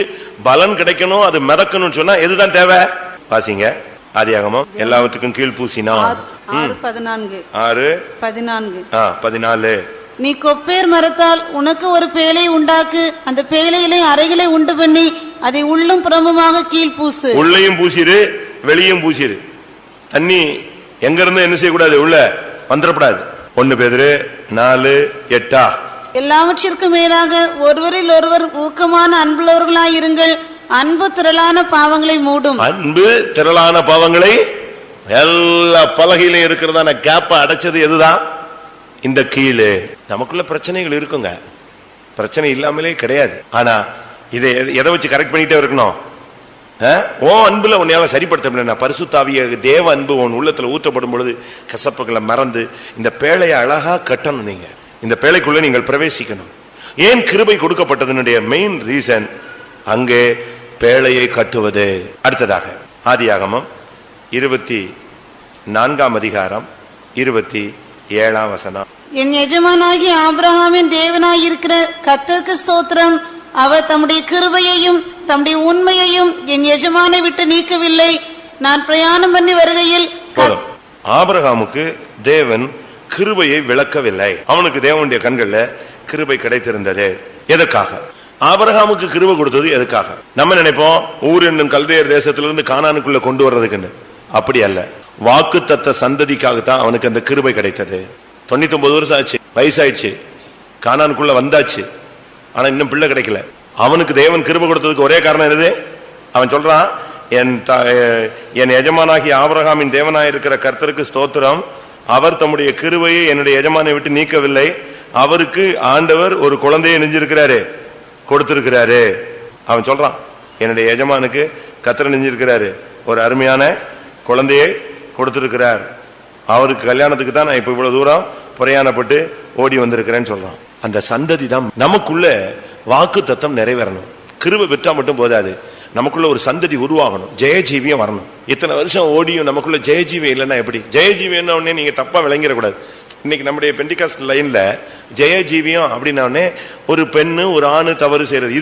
பலன் கிடைக்கணும், அது மிதக்கணும்னு சொன்னா எதுதான் தேவை? வாசிங்க ஆதியாகமம். எல்லாத்துக்கும் கீழ் பூசினா 6:14. நீ கொப்பேர் மரத்தால் உனக்கு ஒரு பேழை உண்டாக்கு, அந்த பேழையிலே அறைகளை உண்டு பண்ணி அதை உள்ளும் புறமுமாக கீழ் பூசு. உள்ளையும் பூசிரு, வெளியும் பூசிரு. தண்ணி எங்க இருந்து என்ன செய்யக்கூடாது? உள்ள வந்துடப்படாது. 1 பேதுரு 4:8. எல்லாவற்றிற்கும் மேலாக ஒருவரில் ஒருவர் ஊக்கமான அன்புள்ளவர்களாயிருங்கள், அன்பு திரளான பாவங்களை மூடும். அன்பு திரளான பாவங்களை, எல்லா பலகையிலும் இருக்கிறதான கேப்ப அடைச்சது எதுதான்? இந்த கீழே. நமக்குள்ள பிரச்சனைகள் இருக்குங்க, பிரச்சனை இல்லாமலே கிடையாது. ஆனா இதை எதை வச்சு கரெக்ட் பண்ணிட்டே இருக்கணும்? ஓ அன்புல உன்னையால சரிப்படுத்த முடியல. பரிசுத்தாவிய தேவ அன்பு உன் உள்ளத்துல ஊற்றப்படும் பொழுது கசப்புகளை மறந்து இந்த பேழையை அழகா கட்டணும். நீங்க இந்த பேழைக்குள்ள நீங்கள் பிரவேசிக்கணும். ஏன் கிருபை கொடுக்கப்பட்டதனுடைய மெயின் ரீசன் அங்கே பேழையை கட்டுவது. அடுத்ததாக ஆதியாகமம் 24:27. என் எஜமானாகி ஆபிரகாமின் தேவனாயிருக்கிற கர்த்தருக்கு ஸ்தோத்திரம். அவர் தம்முடைய கிருபையையும் தம்முடைய உண்மையையும் என் எஜமானை விட்டு நீக்கவில்லை. நான் பிரயாணம் பண்ணி வருகையில் ஆபிரகாமுக்கு தேவன் கிருபையை விளக்கவில்லை. அவனுக்கு தேவனுடைய கண்கள்ல கிருபை கிடைத்திருந்தது. எதற்காக? ஆபிரகாமுக்கு கிருபை கொடுத்தது எதுக்காக? நம்ம நினைப்போம் ஊர் என்னும் கல்தேயர் தேசத்திலிருந்து கானானுக்குள்ள கொண்டு வர்றதுக்குன்னு. அப்படி அல்ல, வாக்குத்தத்த சந்ததிக்காகத்தான் அவனுக்கு அந்த கிருபை கிடைத்தது. 99 வருஷம் ஆச்சு, வயசாயிடுச்சு, கானானுக்குள்ள வந்தாச்சு, ஆனா இன்னும் பிள்ளை கிடைக்கல. அவனுக்கு தேவன் கிருபை கொடுத்ததுக்கு ஒரே காரணம் என்னது? அவன் சொல்றான், என் எஜமானாகிய ஆபிரகாமின் தேவனாயிருக்கிற கர்த்தருக்கு ஸ்தோத்திரம், அவர் தம்முடைய கிருபையை என்னுடைய எஜமானை விட்டு நீக்கவில்லை, அவருக்கு ஆண்டவர் ஒரு குழந்தையை நெஞ்சிருக்கிறாரு, கொடுத்திருக்கிறாரு. அவன் சொல்றான், என்னுடைய எஜமானுக்கு கர்த்தர் நெஞ்சிருக்கிறாரு, ஒரு அருமையான குழந்தையை கொடுத்திருக்கிறார், அவருக்கு கல்யாணத்துக்கு தான் நான் இப்ப இவ்வளவு தூரம் பிரயாணப்பட்டு ஓடி வந்திருக்கிறேன்னு சொல்றான். அந்த சந்ததி தான் நமக்குள்ள வாக்கு தத்தம் நிறைவேறணும். கிருபை பெற்றா மட்டும் போதாது, நமக்குள்ள ஒரு சந்ததி உருவாகணும், ஜெயஜீவியம் வரணும். இத்தனை வருஷம் ஓடியும் நமக்குள்ள ஜெயஜீவியம் இல்லைன்னா எப்படி? ஜெயஜீவியம் உடனே நீங்க தப்பா விளங்கிடக்கூடாது. இன்னைக்கு நம்முடைய பெண்டிகாஸ்ட் லைன்ல ஜெயஜீவியம் அப்படின்னா ஒரு பெண்ணு ஒரு ஆணு தவறு செய்யறது,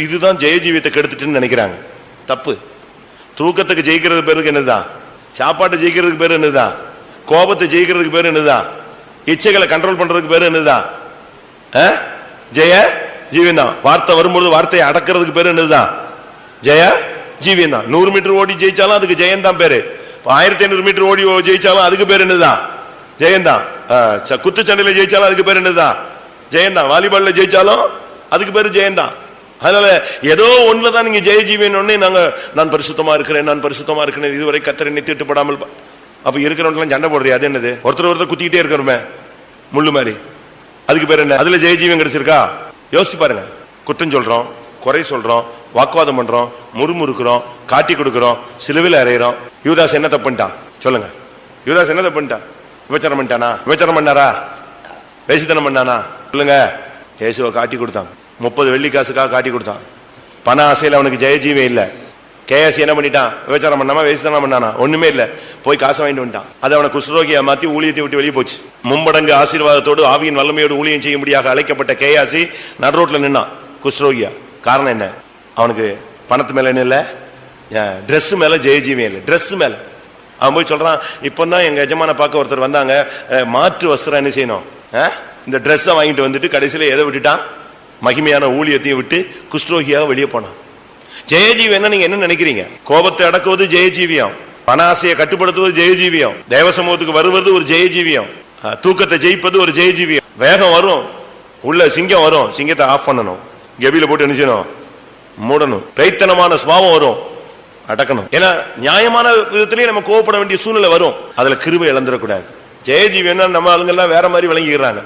இதுதான் ஜெயஜீவியத்தை கெடுத்துட்டுன்னு நினைக்கிறாங்க. தப்பு. தூக்கத்துக்கு ஜெயிக்கிறது பேருக்கு என்னதுதான்? சாப்பாட்டை ஜெயிக்கிறதுக்கு பேரு என்னதுதான்? கோபத்தை ஜெயிக்கிறதுக்கு பேரு என்னதுதான்? இச்சைகளை கண்ட்ரோல் பண்றதுக்கு பேரு என்னதுதான்? ஜெய ஜீவியம் தான். வார்த்தை வரும்போது வார்த்தையை அடக்கிறதுக்கு பேரு என்னதுதான்? ஜெய ஜீவியம் தான். 100 மீட்டர் ஓடி ஜெயிச்சாலும் அதுக்கு ஜெயம் தான் பேரு. 1500 மீட்டர் ஓடி ஜெயிச்சாலும் அதுக்கு பேரு என்னதுதான்? ஜெயந்தான். குத்துச்சண்டையில ஜெயிச்சாலும் அதுக்கு பேரு என்னதுதான்? ஜெயந்தான். வாலிபால்ல ஜெயிச்சாலும் அதுக்கு பேரு ஜெயந்தான். அதனால ஏதோ ஒண்ணுலதான் நீங்க ஜெயஜீவியன் ஒண்ணு நான் பரிசுத்தமா இருக்கிறேன், நான் பரிசுத்தமா இருக்கிறேன், இதுவரை கர்த்தரை நித்திட்டுப்படாமல். அப்ப இருக்கிறவங்க சண்டை போடுறியா? அது என்னது? ஒருத்தர் குத்திக்கிட்டே இருக்கிறோமே முள்ளு மாதிரி, அதுக்கு பேர் என்ன? அதுல ஜெயஜீவியம் கிடைச்சிருக்கா? யோசிச்சு பாருங்க. குற்றம் சொல்றோம், குறை சொல்றோம், வாக்குவாதம் பண்றோம், முறுமுறுக்கிறோம், காட்டி கொடுக்கிறோம், சிலுவையில் அறையிறோம். யூதாஸ் என்ன தப்பு பண்ணிட்டான் சொல்லுங்க? யூதாஸ் என்ன தப்பு பண்ணிட்டான்? விபச்சாரம் பண்ணிட்டானா? விபச்சாரம் பண்ணாரா? வேசித்தனம் பண்ணானா? சொல்லுங்க. இயேசுவை காட்டி கொடுத்தான், 30 வெள்ளிக்காசுக்காக காட்டி கொடுத்தான். பண ஆசையில் அவனுக்கு ஜெயஜீவியம் இல்லை. கேஎஸ் என்ன பண்ணிட்டான்? விபச்சாரம் பண்ணாமா வேசித்தனம் பண்ணானா? ஒண்ணுமே இல்லை, போய் காசை வாங்கிட்டு வந்துட்டான். அது அவனை குஷ்ரோகியா மாத்தி ஊழியத்தை விட்டு வெளியே போச்சு. மும்மடங்கு ஆசீர்வாதத்தோடு ஆவியின் வல்லமையோடு ஊழியம் செய்யும்படியாக அழைக்கப்பட்ட கேயாசி நடுரோட்ல நின்னான், குஷ்ரோகியா. காரணம் என்ன? அவனுக்கு பணத்து மேல என்ன இல்லை, ட்ரெஸ் மேல ஜெயஜீவியம் இல்லை. ட்ரெஸ் மேல அவன் போய் சொல்றான், இப்பதான் எங்க எஜமான பார்க்க ஒருத்தர் வந்தாங்க, மாற்று வஸ்திரம் என்ன செய்யணும், இந்த ட்ரெஸ்ஸை வாங்கிட்டு வந்துட்டு கடைசியில எதை விட்டுட்டான்? மகிமையான ஊழியத்தையும் விட்டு குஷ்ரோகியாக வெளியே போனான். ஜெயஜீவியம் நீங்க என்ன நினைக்கிறீங்க? கோபத்தை அடக்குவது ஜெயஜீவியம், பணாசையை கட்டுப்படுத்துவது ஜெயஜீவியம், தேவ சமூகத்துக்கு வருவது ஒரு ஜெயஜீவியம், தூக்கத்தை ஜெயிப்பது ஒரு ஜெயஜீவியம். வேகம் வரும், உள்ள சிங்கம் வரும், சிங்கத்தை ஆஃப் பண்ணணும், கெபில போட்டு என்ன செய்யணும்? மூடணும். பேய்த்தனமான சுபாவம் வரும், அடக்கணும். ஏன்னா நியாயமான விதத்திலேயே நம்ம கோவப்பட வேண்டிய சூழ்நிலை வரும், அதுல கிருபை இழந்துடக்கூடாது. ஜெயஜீவியம் நம்ம ஆளுங்கெல்லாம் வேற மாதிரி விளங்கிக்கிறாங்க.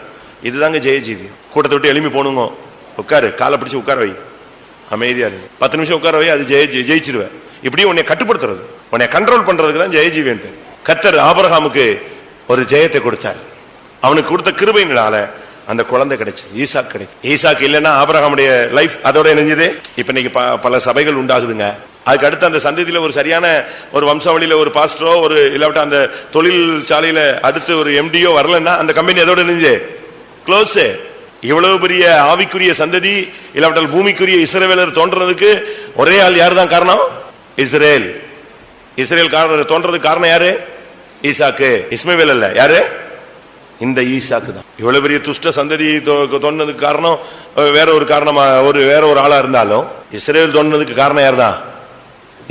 இதுதாங்க ஜெயஜீவியம். கூட்டத்தை விட்டு எழுப்பி போனுங்க, உட்காரு, காலை பிடிச்சு உட்கார வை, அமைதியா இருக்கு, 10 நிமிஷம் உட்கார வை, அது ஜெயிச்சிருவேன். இப்படி உன்னை கட்டுப்படுத்துறது, உன்னை கண்ட்ரோல் பண்றதுக்கு தான் ஜெயஜீவியம் பேர். கர்த்தர் ஆபிரகாமுக்கு ஒரு ஜெயத்தை கொடுத்தார். அவனுக்கு கொடுத்த கிருபையினால அந்த குழந்தை கிடைச்சது, ஈசாக் கிடைச்சது. ஈசாக் இல்லைன்னா ஆபிரகாமுடைய லைஃப் அதோட இணைஞ்சது. இப்ப இன்னைக்கு பல சபைகள் உண்டாகுதுங்க. அதுக்கு அடுத்து அந்த சந்ததியில ஒரு சரியான ஒரு வம்சாவளியில ஒரு பாஸ்டரோ ஒரு இல்லாவிட்ட அந்த தொழில் சாலையில அடுத்து ஒரு எம்டியோ வரலன்னா அந்த கம்பெனி அதோட இணைஞ்சு க்ளோஸ். இவ்வளவு பெரிய ஆவிக்குரிய சந்ததி இல்லாவிட்டால் பூமிக்குரிய இஸ்ரவேலர் தோன்றதுக்கு ஒரே ஆள் யார் தான் காரணம்? இஸ்ரேல். இஸ்ரேல் தோன்றதுக்கு காரணம் யாரு? ஈசாக்கு, இஸ்மவேல் அல்ல. யாரு? இந்த ஈசாக்கு தான். இவ்வளவு பெரிய துஷ்ட சந்ததி தோன்றதுக்கு காரணம் வேற ஒரு காரணமா வேற ஒரு ஆளா இருந்தாலும் இஸ்ரேல் தோன்றதுக்கு காரணம் யார் தான்?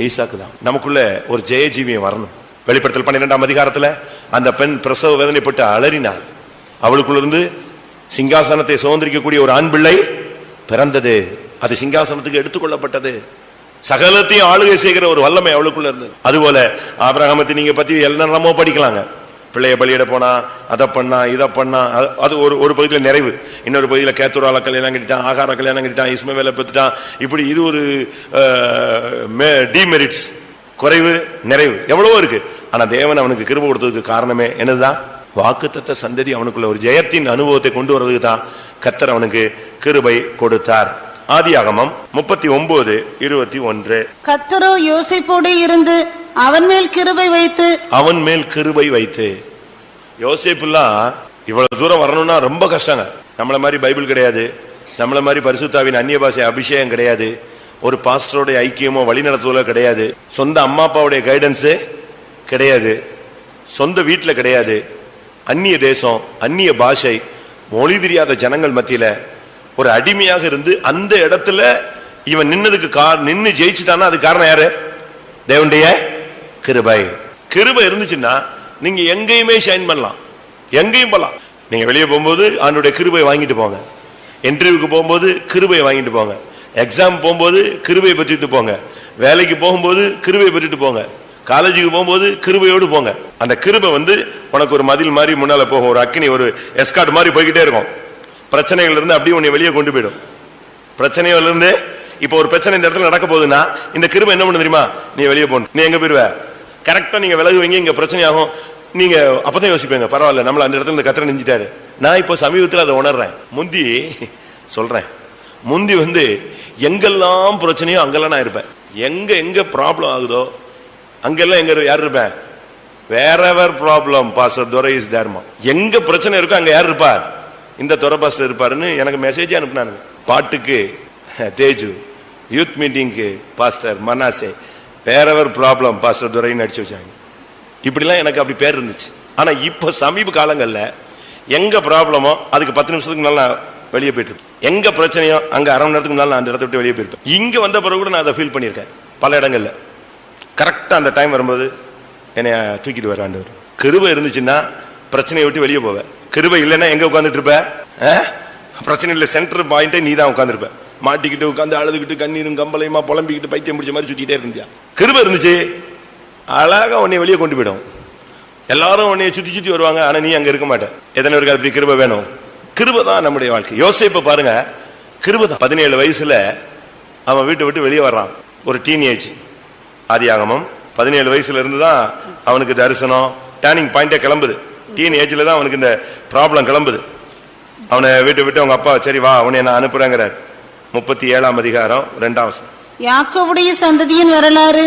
ஈசாக்கு தான். நமக்குள்ள ஒரு ஜெயஜீவியம் வரணும். வெளிப்படுத்தல் 12ஆம் அதிகாரத்துல அந்த பெண் பிரசவ வேதனைப்பட்டு அலறினாள். அவளுக்குள்ள இருந்து சிங்காசனத்தை சுதந்திரிக்கக்கூடிய ஒரு ஆண் பிள்ளை பிறந்தது. அது சிங்காசனத்துக்கு எடுத்துக்கொள்ளப்பட்டது. சகலத்தையும் ஆளுகை செய்கிற ஒரு வல்லமை அவளுக்குள்ள இருந்தது. அதுபோல ஆபிரகாமத்தை நீங்க பத்தி என்னென்னமோ படிக்கலாங்க. பிள்ளைய பலியிட போனா, அதை பண்ணா, இதை பண்ணா, அது ஒரு பகுதியில் நிறைவு. இன்னொரு பகுதியில் கேத்துரால கல்யாணம் கட்டிட்டான், ஆகார கல்யாணம் கட்டிட்டான், இஸ்மவேலை பெற்றுட்டான். இப்படி இது ஒரு டிமெரிட்ஸ், குறைவு நிறைவு எவ்வளவோ இருக்கு. ஆனா தேவன் அவனுக்கு கிருபை கொடுத்ததுக்கு காரணமே என்னதுதான்? வாக்குத்தத்த சந்ததி அவனுக்குள்ள ஒரு ஜெயத்தின் அனுபவத்தை கொண்டு வர்றதுக்கு தான் கர்த்தர் அவனுக்கு கிருபை கொடுத்தார். ஆதியாகமம் 39:21. கர்த்தரோ யோசேப்போடு இருந்து அவன் மேல் கிருபை வைத்து. யோசேப்புலாம் இவ்வளவு தூரம் வரணும்னா ரொம்ப கஷ்டங்க. நம்மள மாதிரி பைபிள் கிடையாது, நம்மள மாதிரி பரிசுத்தாவின் அந்நிய பாஷை அபிஷேகம் கிடையாது, ஒரு பாஸ்டரோட ஐக்கியமோ வழிநடத்துவதோ கிடையாது, சொந்த அம்மா அப்பாவுடைய கைடன்ஸு கிடையாது, சொந்த வீட்டில் கிடையாது, அந்நிய தேசம், அந்நிய பாஷை, மொழி தெரியாத ஜனங்கள் மத்தியில ஒரு அடிமையாக இருந்து அந்த இடத்துல இவன் நின்னதுக்கு நின்னு ஜெயிச்சுட்டான்னா அது காரணம் யாரு? தேவனுடைய கிருபை. கிருபை இருந்துச்சுன்னா நீங்க எங்கேயுமே ஷைன் பண்ணலாம், எங்கேயும் போலாம். நீங்க வெளியே போகும்போது ஆண்டவருடைய கிருபை வாங்கிட்டு போங்க. இன்டர்வியூக்கு போகும்போது கிருபை வாங்கிட்டு போங்க. எக்ஸாம் போகும்போது கிருபை பெற்றுட்டு போங்க. வேலைக்கு போகும்போது கிருபை பெற்றுட்டு போங்க. காலேஜுக்கு போகும்போது கிருபையோடு போங்க. அந்த கிருபை உனக்கு ஒரு மதில் மாதிரி முன்னால போகும், ஒரு அக்கினி, ஒரு எஸ்கார்ட் மாதிரி போய்கிட்டே இருக்கும். பிரச்சனைகள் இருந்து அப்படியே உன்னை வெளியே கொண்டு போயிடும். பிரச்சனைகள் இருந்து இப்ப ஒரு பிரச்சனை இந்த இடத்துல நடக்க போகுதுன்னா இந்த கிருபை என்ன பண்ணு தெரியுமா? நீ வெளியே போகணும். நீ எங்க போயிருவ? கரெக்டா நீங்க விலகுவீங்க. இங்க பிரச்சனை ஆகும். நீங்க அப்பதான் யோசிப்பீங்க, பரவாயில்ல நம்மள அந்த இடத்துல இந்த கத்திர நெஞ்சிட்டாரு. நான் இப்போ சமீபத்தில் அதை உணர்றேன். முந்தி சொல்றேன், முந்தி எங்கெல்லாம் பிரச்சனையோ அங்கெல்லாம் நான் இருப்பேன். எங்க எங்க ப்ராப்ளம் ஆகுதோ அங்கெல்லாம் எங்க யார் இருப்பேன்? Whatever problem pastor Durai is தேர்மா. எங்க பிரச்சனை இருக்கோ அங்க யார் இருப்பார்? இந்த துரை பாஸ்டர் இருப்பாருன்னு எனக்கு மெசேஜ் அனுப்பினாங்க. பாட்டுக்கு தேஜு, யூத் மீட்டிங்க்கு pastor Manase, whatever problem pastor துரைன்னு அடிச்சு வச்சாங்க. இப்படிலாம் எனக்கு அப்படி பேர் இருந்துச்சு. ஆனா இப்ப சமீப காலங்கள்ல எங்க ப்ராப்ளமோ அதுக்கு 10 நிமிஷத்துக்கு முன்னால நான் வெளியே போயிட்டு, எங்க பிரச்சனையோ அங்க அரை மணி நேரத்துக்கு முன்னால நான் அந்த இடத்த விட்டு வெளியே போயிருப்பேன். இங்க வந்த பிறகு கூட நான் அதை ஃபீல் பண்ணியிருக்கேன் பல இடங்கள்ல. கரெக்டா அந்த டைம் வரும்போது என்னைய தூக்கிட்டு வர ஆண்டவர். கிருபை இருந்துச்சுன்னா பிரச்சனையை விட்டு வெளியே போவேன். கிருபை இல்லைன்னா எங்க உட்காந்துட்டு இருப்ப? பிரச்சனை இல்லை, சென்டர் பாயிண்டே நீ தான் உட்காந்துருப்ப. மாட்டிக்கிட்டு உட்காந்து அழுதுகிட்டு கண்ணீரும் கம்பளையுமா புலம்பிக்கிட்டு பைத்தியம் முடிச்ச மாதிரி சுத்திட்டே இருந்தியா. கிருபை இருந்துச்சு அழகா உன்னை வெளியே கொண்டு போயிடும். எல்லாரும் உன்னைய சுத்தி சுத்தி வருவாங்க, ஆனா நீ அங்க இருக்க மாட்டேன். எத்தனை பேருக்கு அப்படி கிருபை வேணும்? கிருபை தான் நம்முடைய வாழ்க்கை. யோசேப்பை பாருங்க, கிருபை தான். 17 வயசுல அவன் வீட்டை விட்டு வெளியே வர்றான். ஒரு டீனேஜ். ஆதியாகமம் 17 வயசுல இருந்து தான் அவனுக்கு தரிசனம், டேர்னிங் பாயிண்டே கிளம்புது. டீனேஜ்ல தான் அவனுக்கு இந்த ப்ராப்ளம் கிளம்புது. அவனை வீட்டை விட்டு அவங்க அப்பா சரி வா உன்னை நான் அனுப்புறேங்கிறார். 37ஆம் அதிகாரம் 2ஆம் வசனம். யாக்கோபுடைய சந்ததியின் வரலாறு.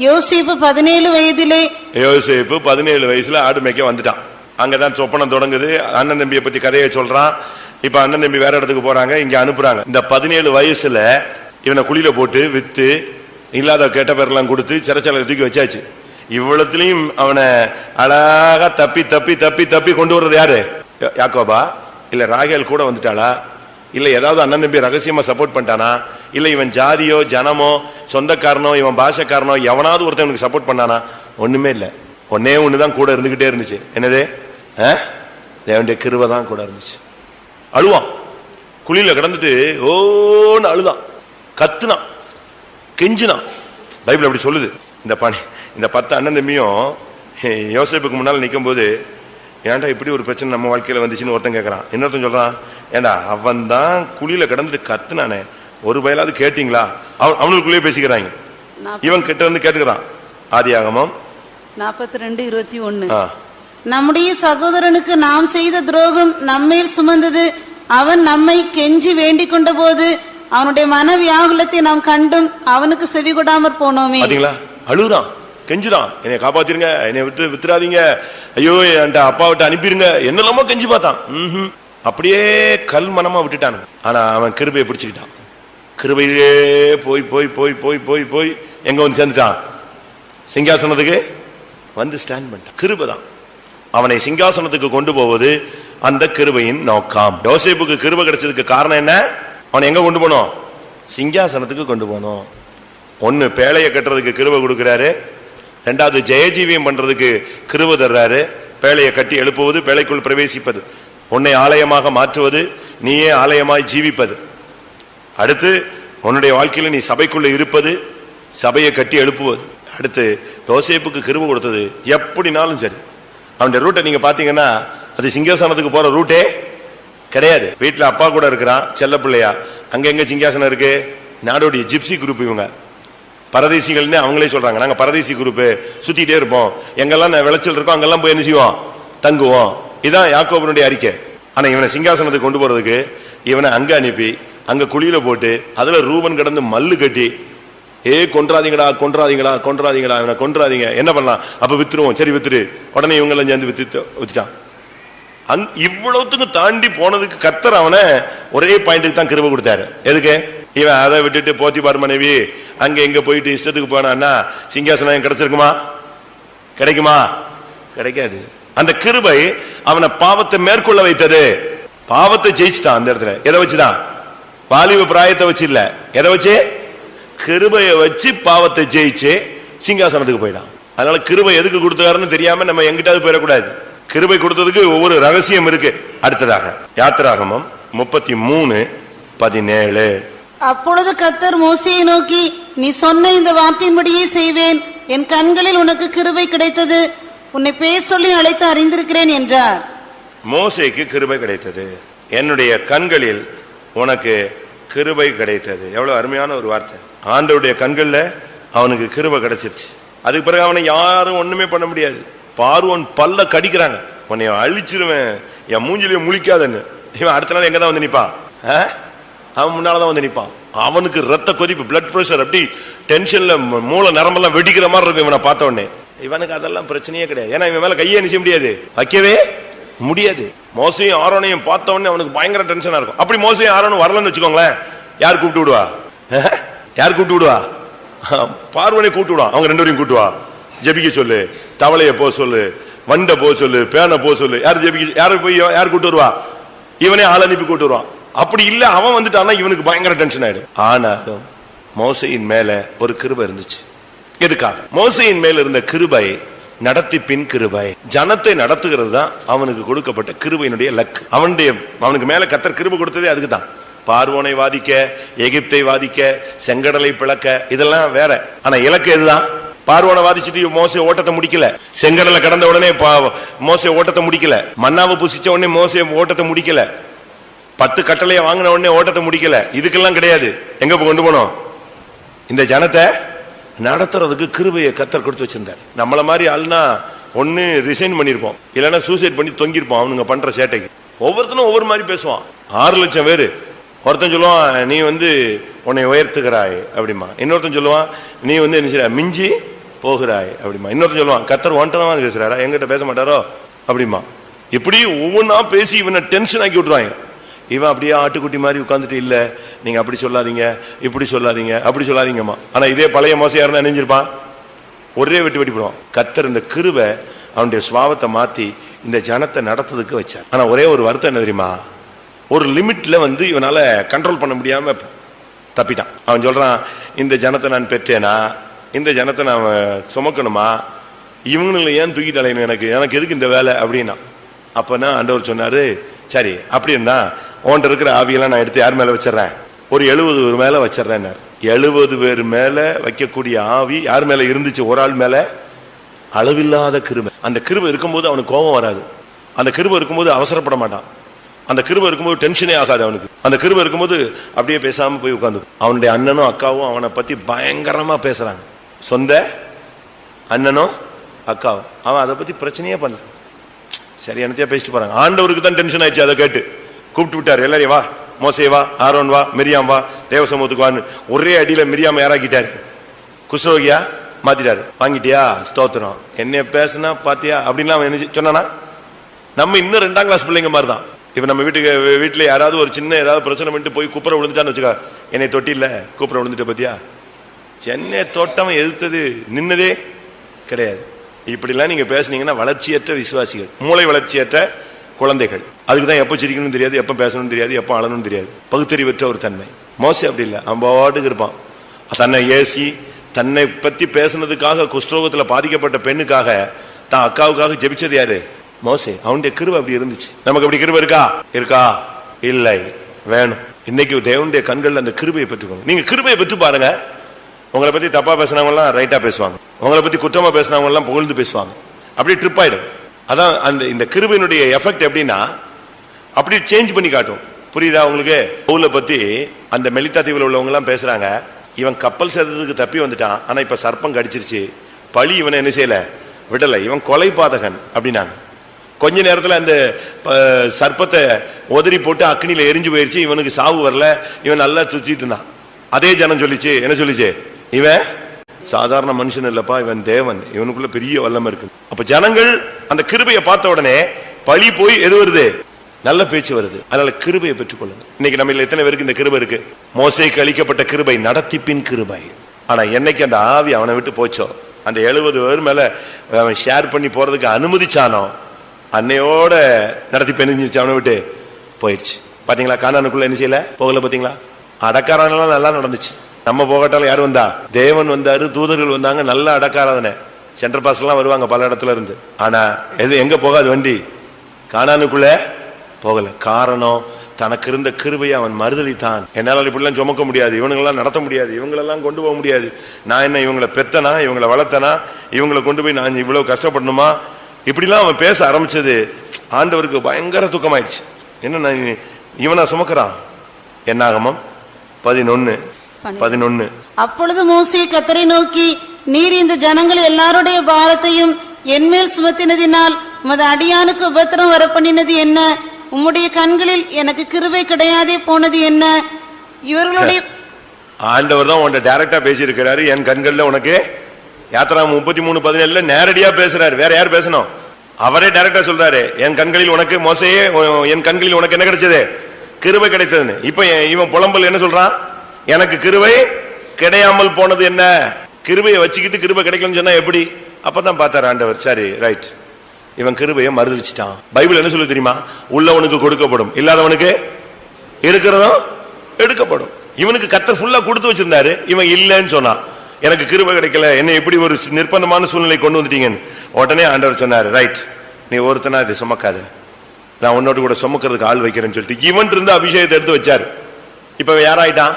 யோசேப்பு 17 வயதிலே, யோசேப்பு 17 வயசுல ஆடு மேய்க்க வந்துட்டான். அங்கதான் சொப்பனம் தொடங்குது. அண்ணன் தம்பியை பத்தி கதையை சொல்றான். இப்ப அண்ணன் தம்பி வேற இடத்துக்கு போறாங்க, இங்க அனுப்புறாங்க. இந்த 17 வயசுல இவனை குழியில போட்டு வித்து இல்லாத கெட்ட பேரெல்லாம் கொடுத்து சிறைச்சாலை தூக்கி வச்சாச்சு. இவ்வளவுலயும் அவனை அழகா தப்பி தப்பி தப்பி தப்பி கொண்டு வர்றது யாரு? யாக்கோபா? இல்ல ராகேல் கூட வந்துட்டாளா? இல்ல ஏதாவது அண்ணன் தம்பி ரகசியமா சப்போர்ட் பண்ணிட்டானா? இல்ல இவன் ஜாதியோ ஜனமோ சொந்தக்காரனோ இவன் பாஷக்காரனோ எவனாவது ஒருத்தவனுக்கு சப்போர்ட் பண்ணானா? ஒண்ணுமே இல்ல. ஒன்னே ஒண்ணுதான் கூட இருந்துகிட்டே இருந்துச்சு. என்னது? தேவனுடைய கிருபை தான் கூட இருந்துச்சு. அழுவான், குழியில கிடந்துட்டு ஓன்னு அழுதான், கத்துனான், கெஞ்சினான். பைபிள் அப்படி சொல்லுது. இந்த 10 அண்ணன் தம்பியும் யோசேப்புக்கு முன்னால் நிற்கும் போது, ஏன்டா இப்படி ஒரு பிரச்சனை நம்ம வாழ்க்கையில வந்துச்சுன்னு ஒருத்தன் கேட்கறான். இன்னொருத்தன் சொல்றான், ஏண்டா அவன் தான் குழியில கிடந்துட்டு கத்துனானே, ஒரு பயலாவது கேட்டீங்களா? அவனுக்குள்ளேயே பேசிக்கிறாங்க. இவன் கிட்ட வந்து கேட்டுக்கிறான். ஆதியாகமம் 42:21. நம்முடைய சகோதரனுக்கு நாம் செய்த துரோகம் நம்மேல் சுமந்தது. அவன் நம்மை கெஞ்சி வேண்டிக் கொண்ட போது அவனுடைய மன வியாகுலத்தை நாம் கண்டும் அவனுக்கு செவி கொடாமற் போனோமே. பாத்தீங்களா? அழுறான், கெஞ்சுறான், என்னை காப்பாத்திருங்க, என்னை வித்துறாதீங்க, ஐயோ என் அப்பா விட்டு அனுப்பிடுங்க, என்னெல்லாமோ கெஞ்சி பார்த்தான். அப்படியே கல் மனமா விட்டுட்டான். ஆனா அவன் கிருபையை பிடிச்சுக்கிட்டான். கிருபையிலே போய் போய் போய் போய் போய் போய் எங்க வந்து சேர்ந்துட்டான்? சிங்காசனத்துக்கு வந்து ஸ்டாண்ட் பண்ணிட்டான். கிருபை தான் அவனை சிங்காசனத்துக்கு கொண்டு போவது. அந்த கிருபையின் நோக்கம். யோசேப்புக்கு கிருபை கிடைச்சதுக்கு காரணம் என்ன? அவனை எங்க கொண்டு போனோம்? சிங்காசனத்துக்கு கொண்டு போனோம். ஒன்னு பேழையை கட்டுறதுக்கு கிருபை கொடுக்கிறாரு, ரெண்டாவது ஜெயஜீவியம் பண்றதுக்கு கிருபை தர்றாரு. பேழையை கட்டி எழுப்புவது, பேழைக்குள் பிரவேசிப்பது, உன்னை ஆலயமாக மாற்றுவது, நீயே ஆலயமாய் ஜீவிப்பது. அடுத்து உன்னுடைய வாழ்க்கையில நீ சபைக்குள்ள இருப்பது, சபையை கட்டி எழுப்புவது. அடுத்து யோசேப்புக்கு கிருபை கொடுத்தது. எப்படினாலும் சரி அவனுடைய ரூட்டை நீங்க பாத்தீங்கன்னா அது சிங்காசனத்துக்கு போற ரூட்டே கிடையாது. வீட்டுல அப்பா கூட இருக்கிறான் செல்ல பிள்ளையா, அங்க எங்க சிங்காசனம் இருக்கு? நாடோடி ஜிப்சி குரூப், இவங்க பரதேசிகள்னு அவங்களே சொல்றாங்க. நாங்க பரதேசி குரூப், சுத்திட்டே இருப்போம், எங்கெல்லாம் விளைச்சல் இருக்கோம் அங்கெல்லாம் போய் என்ன செய்வோம்? தங்குவோம். இதான் யாக்கோபனுடைய அறிக்கை. ஆனா இவனை சிங்காசனத்துக்கு கொண்டு போறதுக்கு இவனை அங்க அனுப்பி அங்க குழியில போட்டு அதுல ரூபன் கிடந்து மல்லு கட்டி, கொன்றாதீங்களா கொன்றாதீங்களா கொன்றாதீங்களா, இவனை கொன்றாதீங்க, என்ன பண்ணலாம்? அப்ப வித்துருவோம், சரி வித்துரு. உடனே இவங்க எல்லாம் சேர்ந்து வித்துட்டான். இவ்வளவுத்துக்கு தாண்டி போனதுக்கு கர்த்தர் அவனை ஒரே பாயிண்ட்டுக்கு தான் கிருபை கொடுத்தாரு. எதுக்கு? இவன் அதை விட்டுட்டு போத்திபார் மனைவி அங்க எங்க போயிட்டு இஷ்டத்துக்கு போனான்னா சிங்காசனம் கிடைச்சிருக்குமா? கிடைக்குமா? கிடைக்காது. அந்த கிருபை அவனை பாவத்தை மேற்கொள்ள வைத்தது. பாவத்தை ஜெயிச்சுட்டான். அந்த இடத்துல எதை வச்சுதான்? வாலிப பிராயத்தை வச்சு இல்ல, எதை வச்சு? கிருபையை வச்சு பாவத்தை ஜெயிச்சு சிங்காசனத்துக்கு போயிடான். அதனால கிருபை எதுக்கு கொடுத்தாருன்னு தெரியாம நம்ம எங்கிட்டாவது போயிடக்கூடாது. கிருபை கொடுத்ததுக்கு ஒவ்வொரு ரகசியம் இருக்கு. அடுத்ததாக யாத்திராகமம் 33:17. அப்பொழுது கர்த்தர் மோசேயை நோக்கி, நீ சொன்ன இந்த வார்த்தையின்படியே செய்வேன், என் கண்களில் உனக்கு கிருபை கிடைத்தது, உன்னை பேர் சொல்லி அழைத்து அறிந்திருக்கிறேன் என்றார். மோசேக்கு கிருபை கிடைத்தது, என்னுடைய கண்களில் உனக்கு கிருபை கிடைத்தது. எவ்வளவு அருமையான ஒரு வார்த்தை. ஆண்டவருடைய கண்கள்ல அவனுக்கு கிருபை கிடைச்சிருச்சு. அதுக்கு பிறகு அவனை யாரும் ஒண்ணுமே பண்ண முடியாது. பார்வோன் பல்ல கடிக்கிறாங்க, உன்னை அழிச்சிருவேன், என் மூஞ்சிலேயே முழிக்காதன்னு. இவன் அடுத்த நாள் எங்கதான் வந்து நிப்பான்? அவன் முன்னாலதான் வந்து நிப்பான். அவனுக்கு ரத்த கொதிப்பு, பிளட் பிரஷர், அப்படி டென்ஷன்ல மூளை நரம்பெல்லாம் வெடிக்கிற மாதிரி இருக்கும் இவனை பார்த்த உடனே. இவனுக்கு அதெல்லாம் பிரச்சனையே கிடையாது. ஏன்னா இவன் மேல கையே நிச்சய முடியாது, வைக்கவே முடியாது. மோசையும் ஆரோனையும் பார்த்த உடனே அவனுக்கு பயங்கர டென்ஷனா இருக்கும். அப்படி மோசையும் ஆரோனும் வரலன்னு வச்சுக்கோங்களேன், யார் கூப்பிட்டு விடுவா? யார் கூப்பிட்டு விடுவா? பார்வனை கூப்பிட்டு விடுவான். அவங்க ரெண்டு பேரையும் கூட்டுவா, ஜெபிக்க சொல்லு, தவளைய போ சொல்லு, வண்ட போ சொல்லு, பேனை போ சொல்லு. யார் ஜெபிக்க? யாரு போய் யார் கூட்டு வருவா? இவனே ஆள் அனுப்பி கூட்டு வருவான். அப்படி இல்ல அவன் வந்துட்டான்னா இவனுக்கு பயங்கர டென்ஷன் ஆயிடும். ஆனாலும் மோசையின் மேல ஒரு கிருபை இருந்துச்சு. எதுக்காக? மோசையின் மேல இருந்த கிருபை நடத்தி பின் கிருபை, ஜனத்தை நடத்துகிறது தான் அவனுக்கு கொடுக்கப்பட்ட கிருபையினுடைய லக்கு. அவனுக்கு மேல கர்த்தர் கிருபை கொடுத்ததே அதுக்குதான். பார்வோனை வாதிக்க, எகிப்தை வாதிக்க, செங்கடலை பிளக்க, இதெல்லாம் வேற. ஆனா இலக்கு எதுதான்? பார்வோனை வாதிச்சுட்டு மோசே ஓட்டத்தை முடிக்கல, செங்கடலை கடந்த உடனே மோசே ஓட்டத்தை முடிக்கல, மன்னாவை புசிச்ச உடனே மோசே ஓட்டத்தை முடிக்கல, 10 கட்டளையை வாங்கின உடனே ஓட்டத்தை முடிக்கல. இதுக்கெல்லாம் கிடையாது. எங்க கொண்டு போனோம்? இந்த ஜனத்தை நடத்துறதுக்கு கிருபையை கர்த்தர் கொடுத்து வச்சிருந்தார். நம்மள மாதிரி ஆள்னா ஒன்னு ரிசைன் பண்ணிருப்போம், இல்லைன்னா சூசைட் பண்ணி தொங்கிருப்போம். அவனுங்க பண்ற சேட்டைக்கு ஒவ்வொருத்தனும் ஒவ்வொரு மாதிரி பேசுவான். 6 லட்சம் பேரு. ஒருத்தன் சொல்லுவான், நீ உன்னை உயர்த்துகிறாய் அப்படிமா. இன்னொருத்தன் சொல்லுவான், நீ என்ன செய்ய மிஞ்சி போகிறாய் அப்படிமா. இன்னொருத்தன் சொல்லுவான், கர்த்தர் ஒன்ட்டதான் பேசுறாரா, எங்கிட்ட பேச மாட்டாரோ அப்படிமா. இப்படி ஒவ்வொன்னா பேசி இவனை டென்ஷன் ஆக்கி விட்டுருவாங்க. இவன் அப்படியே ஆட்டுக்குட்டி மாதிரி உட்காந்துட்டு, இல்ல நீங்க அப்படி சொல்லாதீங்க, இப்படி சொல்லாதீங்க, அப்படி சொல்லாதீங்கம்மா. ஆனா இதே பழைய மோசையா இருந்தா நினைஞ்சிருப்பான், ஒரே வெட்டி போடுவான். கர்த்தர் இந்த கிருபை அவனுடைய சுவாவத்தை மாத்தி இந்த ஜனத்தை நடத்துறதுக்கு வச்சார். ஆனா ஒரே ஒரு வருத்தம் என்ன தெரியுமா? ஒரு லிமிட்ல இவனால கண்ட்ரோல் பண்ண முடியாம தப்பிட்டான். அவன் சொல்றான், இந்த ஜனத்தை நான் பெற்றேனா, இந்த ஜனத்தை நான் சுமக்கணுமா, இவங்களை ஏன் தூக்கிட்டு அலையணும், எனக்கு எதுக்கு இந்த வேலை அப்படின்னா. அப்பனா ஆண்டவர் சொன்னாரு, சரி அப்படின்னா உன்கிட்ட இருக்கிற ஆவியெல்லாம் நான் எடுத்து யார் மேல வச்சிடறேன்? ஒரு 70 பேர் மேல வச்சிடறேன். 70 பேர் மேல வைக்கக்கூடிய ஆவி யார் மேல இருந்துச்சு? ஒரு ஆள் மேல. அளவில்லாத கிருபை. அந்த கிருபை இருக்கும்போது அவனுக்கு கோபம் வராது. அந்த கிருபை இருக்கும்போது அவசரப்பட மாட்டான். அந்த கிருபை இருக்கும்போது டென்ஷனே ஆகாது அவனுக்கு. அந்த கிருபை இருக்கும்போது அப்படியே பேசாம போய் உட்காந்து. அவனுடைய அண்ணனும் அக்காவும் அவனை பத்தி பயங்கரமா பேசுறாங்க. சொந்த அண்ணனும் அக்காவும். அவன் அதை பத்தி பிரச்சனையே பண்ணல, சரி என்னத்தையா பேசிட்டு போறாங்க. ஆண்டவருக்கு தான் டென்ஷன் ஆயிடுச்சு. அதை கேட்டு கூப்பிட்டு விட்டாரு, எல்லாரையும் வா, மோசே வா, ஆரோன் வா, மிரியாம் வா, தேவ சமூகத்துக்கு வான்னு ஒரே அடியில மிரியாம யாராக்கிட்டாரு, குஷ்ரோகியா மாத்திட்டாரு. வாங்கிட்டியா? ஸ்தோத்திரம். என்ன பேசுனா பாத்தியா அப்படின்லாம் அவன் என்ன சொன்னானா? நம்ம இன்னும் 2ஆம் கிளாஸ் பிள்ளைங்க மாதிரி தான். இப்ப நம்ம வீட்டுல யாராவது ஒரு சின்ன ஏதாவது பிரச்சனை பண்ணிட்டு போய் கூப்பிட விழுந்துட்டான்னு வச்சுக்கா, என்னை தொட்டி இல்ல கூப்பிட விழுந்துட்ட பத்தியா, சென்னை தோட்டம் எதிர்த்தது நின்னதே கிடையாது. இப்படிலாம் நீங்க பேசுனீங்கன்னா வளர்ச்சியற்ற விசுவாசிகள், மூளை வளர்ச்சியற்ற குழந்தைகள். அதுக்குதான் எப்ப சிரிக்கணும்னு தெரியாது, எப்ப பேசணும்னு தெரியாது, எப்ப அழணும்னு தெரியாது. பகுத்தறிவற்ற ஒரு தன்மை. மோசே அப்படி இல்லை, அம்பாட்டுக்கு இருப்பான். தன்னை ஏசி தன்னை பத்தி பேசுனதுக்காக குஷ்டரோகத்துல பாதிக்கப்பட்ட பெண்ணுக்காக தான் அக்காவுக்காக ஜெபிச்சது யாரு? மோசே. அவனுடைய கிருபை அப்படி இருந்துச்சு. நமக்கு அப்படி கிருபை இருக்கா? இருக்கா? இல்லை, வேணும். இன்னைக்கு தேவனுடைய கண்கள் அந்த கிருபையை பெற்றுக்கோங்க. நீங்க கிருபையை பெற்று பாருங்க. உங்களை பத்தி தப்பா பேசினவங்க எல்லாம் ரைட்டா பேசுவாங்க, உங்களை பத்தி குற்றமா பேசினவங்க எல்லாம் புகழ்ந்து பேசுவாங்க. அப்படியே ட்ரிப் ஆயிடும். அதான் இந்த கிருபையினுடைய எஃபெக்ட். எப்படின்னா அப்படி சேஞ்ச் பண்ணி காட்டும். புரியுதா உங்களுக்கு? பவுலை பத்தி அந்த மெலித்தா தீவில் உள்ளவங்க எல்லாம் பேசுறாங்க, இவன் கப்பல் சேர்த்ததுக்கு தப்பி வந்துட்டான், ஆனா இப்ப சர்ப்பம் கடிச்சிருச்சு, பழி இவனை என்ன செய்யல, விடல, இவன் கொலை பாதகன் அப்படின்னாங்க. கொஞ்ச நேரத்துல அந்த சர்ப்பத்தை உதறி போட்டு அக்னியில எரிஞ்சு போயிருச்சு, இவனுக்கு சாவு வரல, இவன் நல்லா சுத்திட்டு இருந்தான். அதே ஜனம் சொல்லிச்சு, என்ன சொல்லிச்சு, இவன் சாதாரண மனுஷன் இல்லப்பா, இவன் தேவன், இவனுக்குள்ள பெரிய வல்லமை இருக்கு. அப்ப ஜனங்கள் அந்த கிருபையை பார்த்த உடனே பழி போய் எது வருது? நல்ல பேச்சு வருது. அதனால கிருபையை பெற்றுக்கொள்ளுங்க. இன்னைக்கு நம்ம எத்தனை பேருக்கு இந்த கிருபை இருக்கு? மோசேக்கு அளிக்கப்பட்ட கிருபை நடத்தி பின் கிருபை. ஆனா என்னைக்கு அந்த ஆவி அவனை விட்டு போச்சோ, அந்த 70 பேர் மேல அவன் ஷேர் பண்ணி போறதுக்கு அனுமதிச்சானோ, அன்னையோட நடத்தி பெணிஞ்சிருச்சு, அவனை விட்டு போயிடுச்சு. பாத்தீங்களா? கானானுக்குள்ள என்ன செய்யல, போகல. பாத்தீங்களா? அடக்காராதனை நல்லா நடந்துச்சு. நம்ம போகட்டாலும் யார் வந்தா? தேவன் வந்தாரு, தூதர்கள் வந்தாங்க, நல்ல அடக்காராதனை. சென்ட்ரல் பாஸ் எல்லாம் வருவாங்க பல இடத்துல இருந்து. ஆனா எங்க போகாது வண்டி? கானானுக்குள்ள போகல. காரணம், தனக்கு இருந்த கிருபையை அவன் மறுதலித்தான். என்னால் இப்படிலாம் சுமக்க முடியாது, இவங்களெல்லாம் நடத்த முடியாது, இவங்களெல்லாம் கொண்டு போக முடியாது. நான் என்ன இவங்களை பெத்தனா, இவங்களை வளர்த்தனா, இவங்களை கொண்டு போய் நான் இவ்வளவு கஷ்டப்படணுமா? இப்படிலாம் அவன் பேச ஆரம்பிச்சது ஆண்டவருக்கு பயங்கர துக்கமாயிடுச்சு. என்ன இவனா சுமக்கிறான்? என்னாகமம் 11:11. அப்பொழுது மோசே கர்த்தரை நோக்கி, நீர் இந்த ஜனங்கள் எல்லாருடைய பாரத்தையும் என்மேல் சுமத்தினதினால் உமது அடியானுக்கு உபத்திரம் வரப்பண்ணினது என்ன? உம்முடைய கண்களில் எனக்கு கிருபை கிடையாதே போனது என்ன? இவர்களுடைய ஆண்டவர் தான் உன்கிட்ட டைரக்டா பேசியிருக்கிறாரு. என் கண்கள்ல உனக்கு, யாத்திராகமம் 33:17 நேரடியா பேசுறாரு. வேற யார் பேசணும்? அவரே டைரக்டா சொல்றாரு, என் கண்களில் உனக்கு, மோசேயே என் கண்களில் உனக்கு என்ன கிடைச்சது? கிருபை கிடைத்ததுன்னு. இப்ப இவன் புலம்பல் என்ன சொல்றான்? எனக்கு கிருபை கிடையாமல் போனது என்ன? கிருபையை வச்சுக்கிட்டு கிருபை கிடைக்கலன்னு சொன்னா எப்படி? அப்பதான் பார்த்தாரு ஆண்டவர், சரி ரைட், இவன் கிருபையை மறுதலிச்சிட்டான். பைபிள் என்ன சொல்லு தெரியுமா? உள்ளவனுக்கு கொடுக்கப்படும், இல்லாதவனுக்கு இருக்கிறதும் எடுக்கப்படும். இவனுக்கு கர்த்தர் ஃபுல்லா கொடுத்து வச்சிருந்தாரு, இவன் இல்லைன்னு சொன்னான். எனக்கு கிருபை கிடைக்கல, என்ன எப்படி ஒரு நிர்பந்தமான சூழ்நிலை கொண்டு வந்துட்டீங்கன்னு. உடனே ஆண்டவர் சொன்னாரு, ரைட், நீ ஒருத்தனா இதை சுமக்காத, நான் உன்னோட கூட சுமக்கிறதுக்கு ஆள் வைக்கிறேன்னு சொல்லிட்டு இவன் இருந்து அபிஷேகத்தை எடுத்து வச்சாரு. இப்ப யாராயிட்டான்?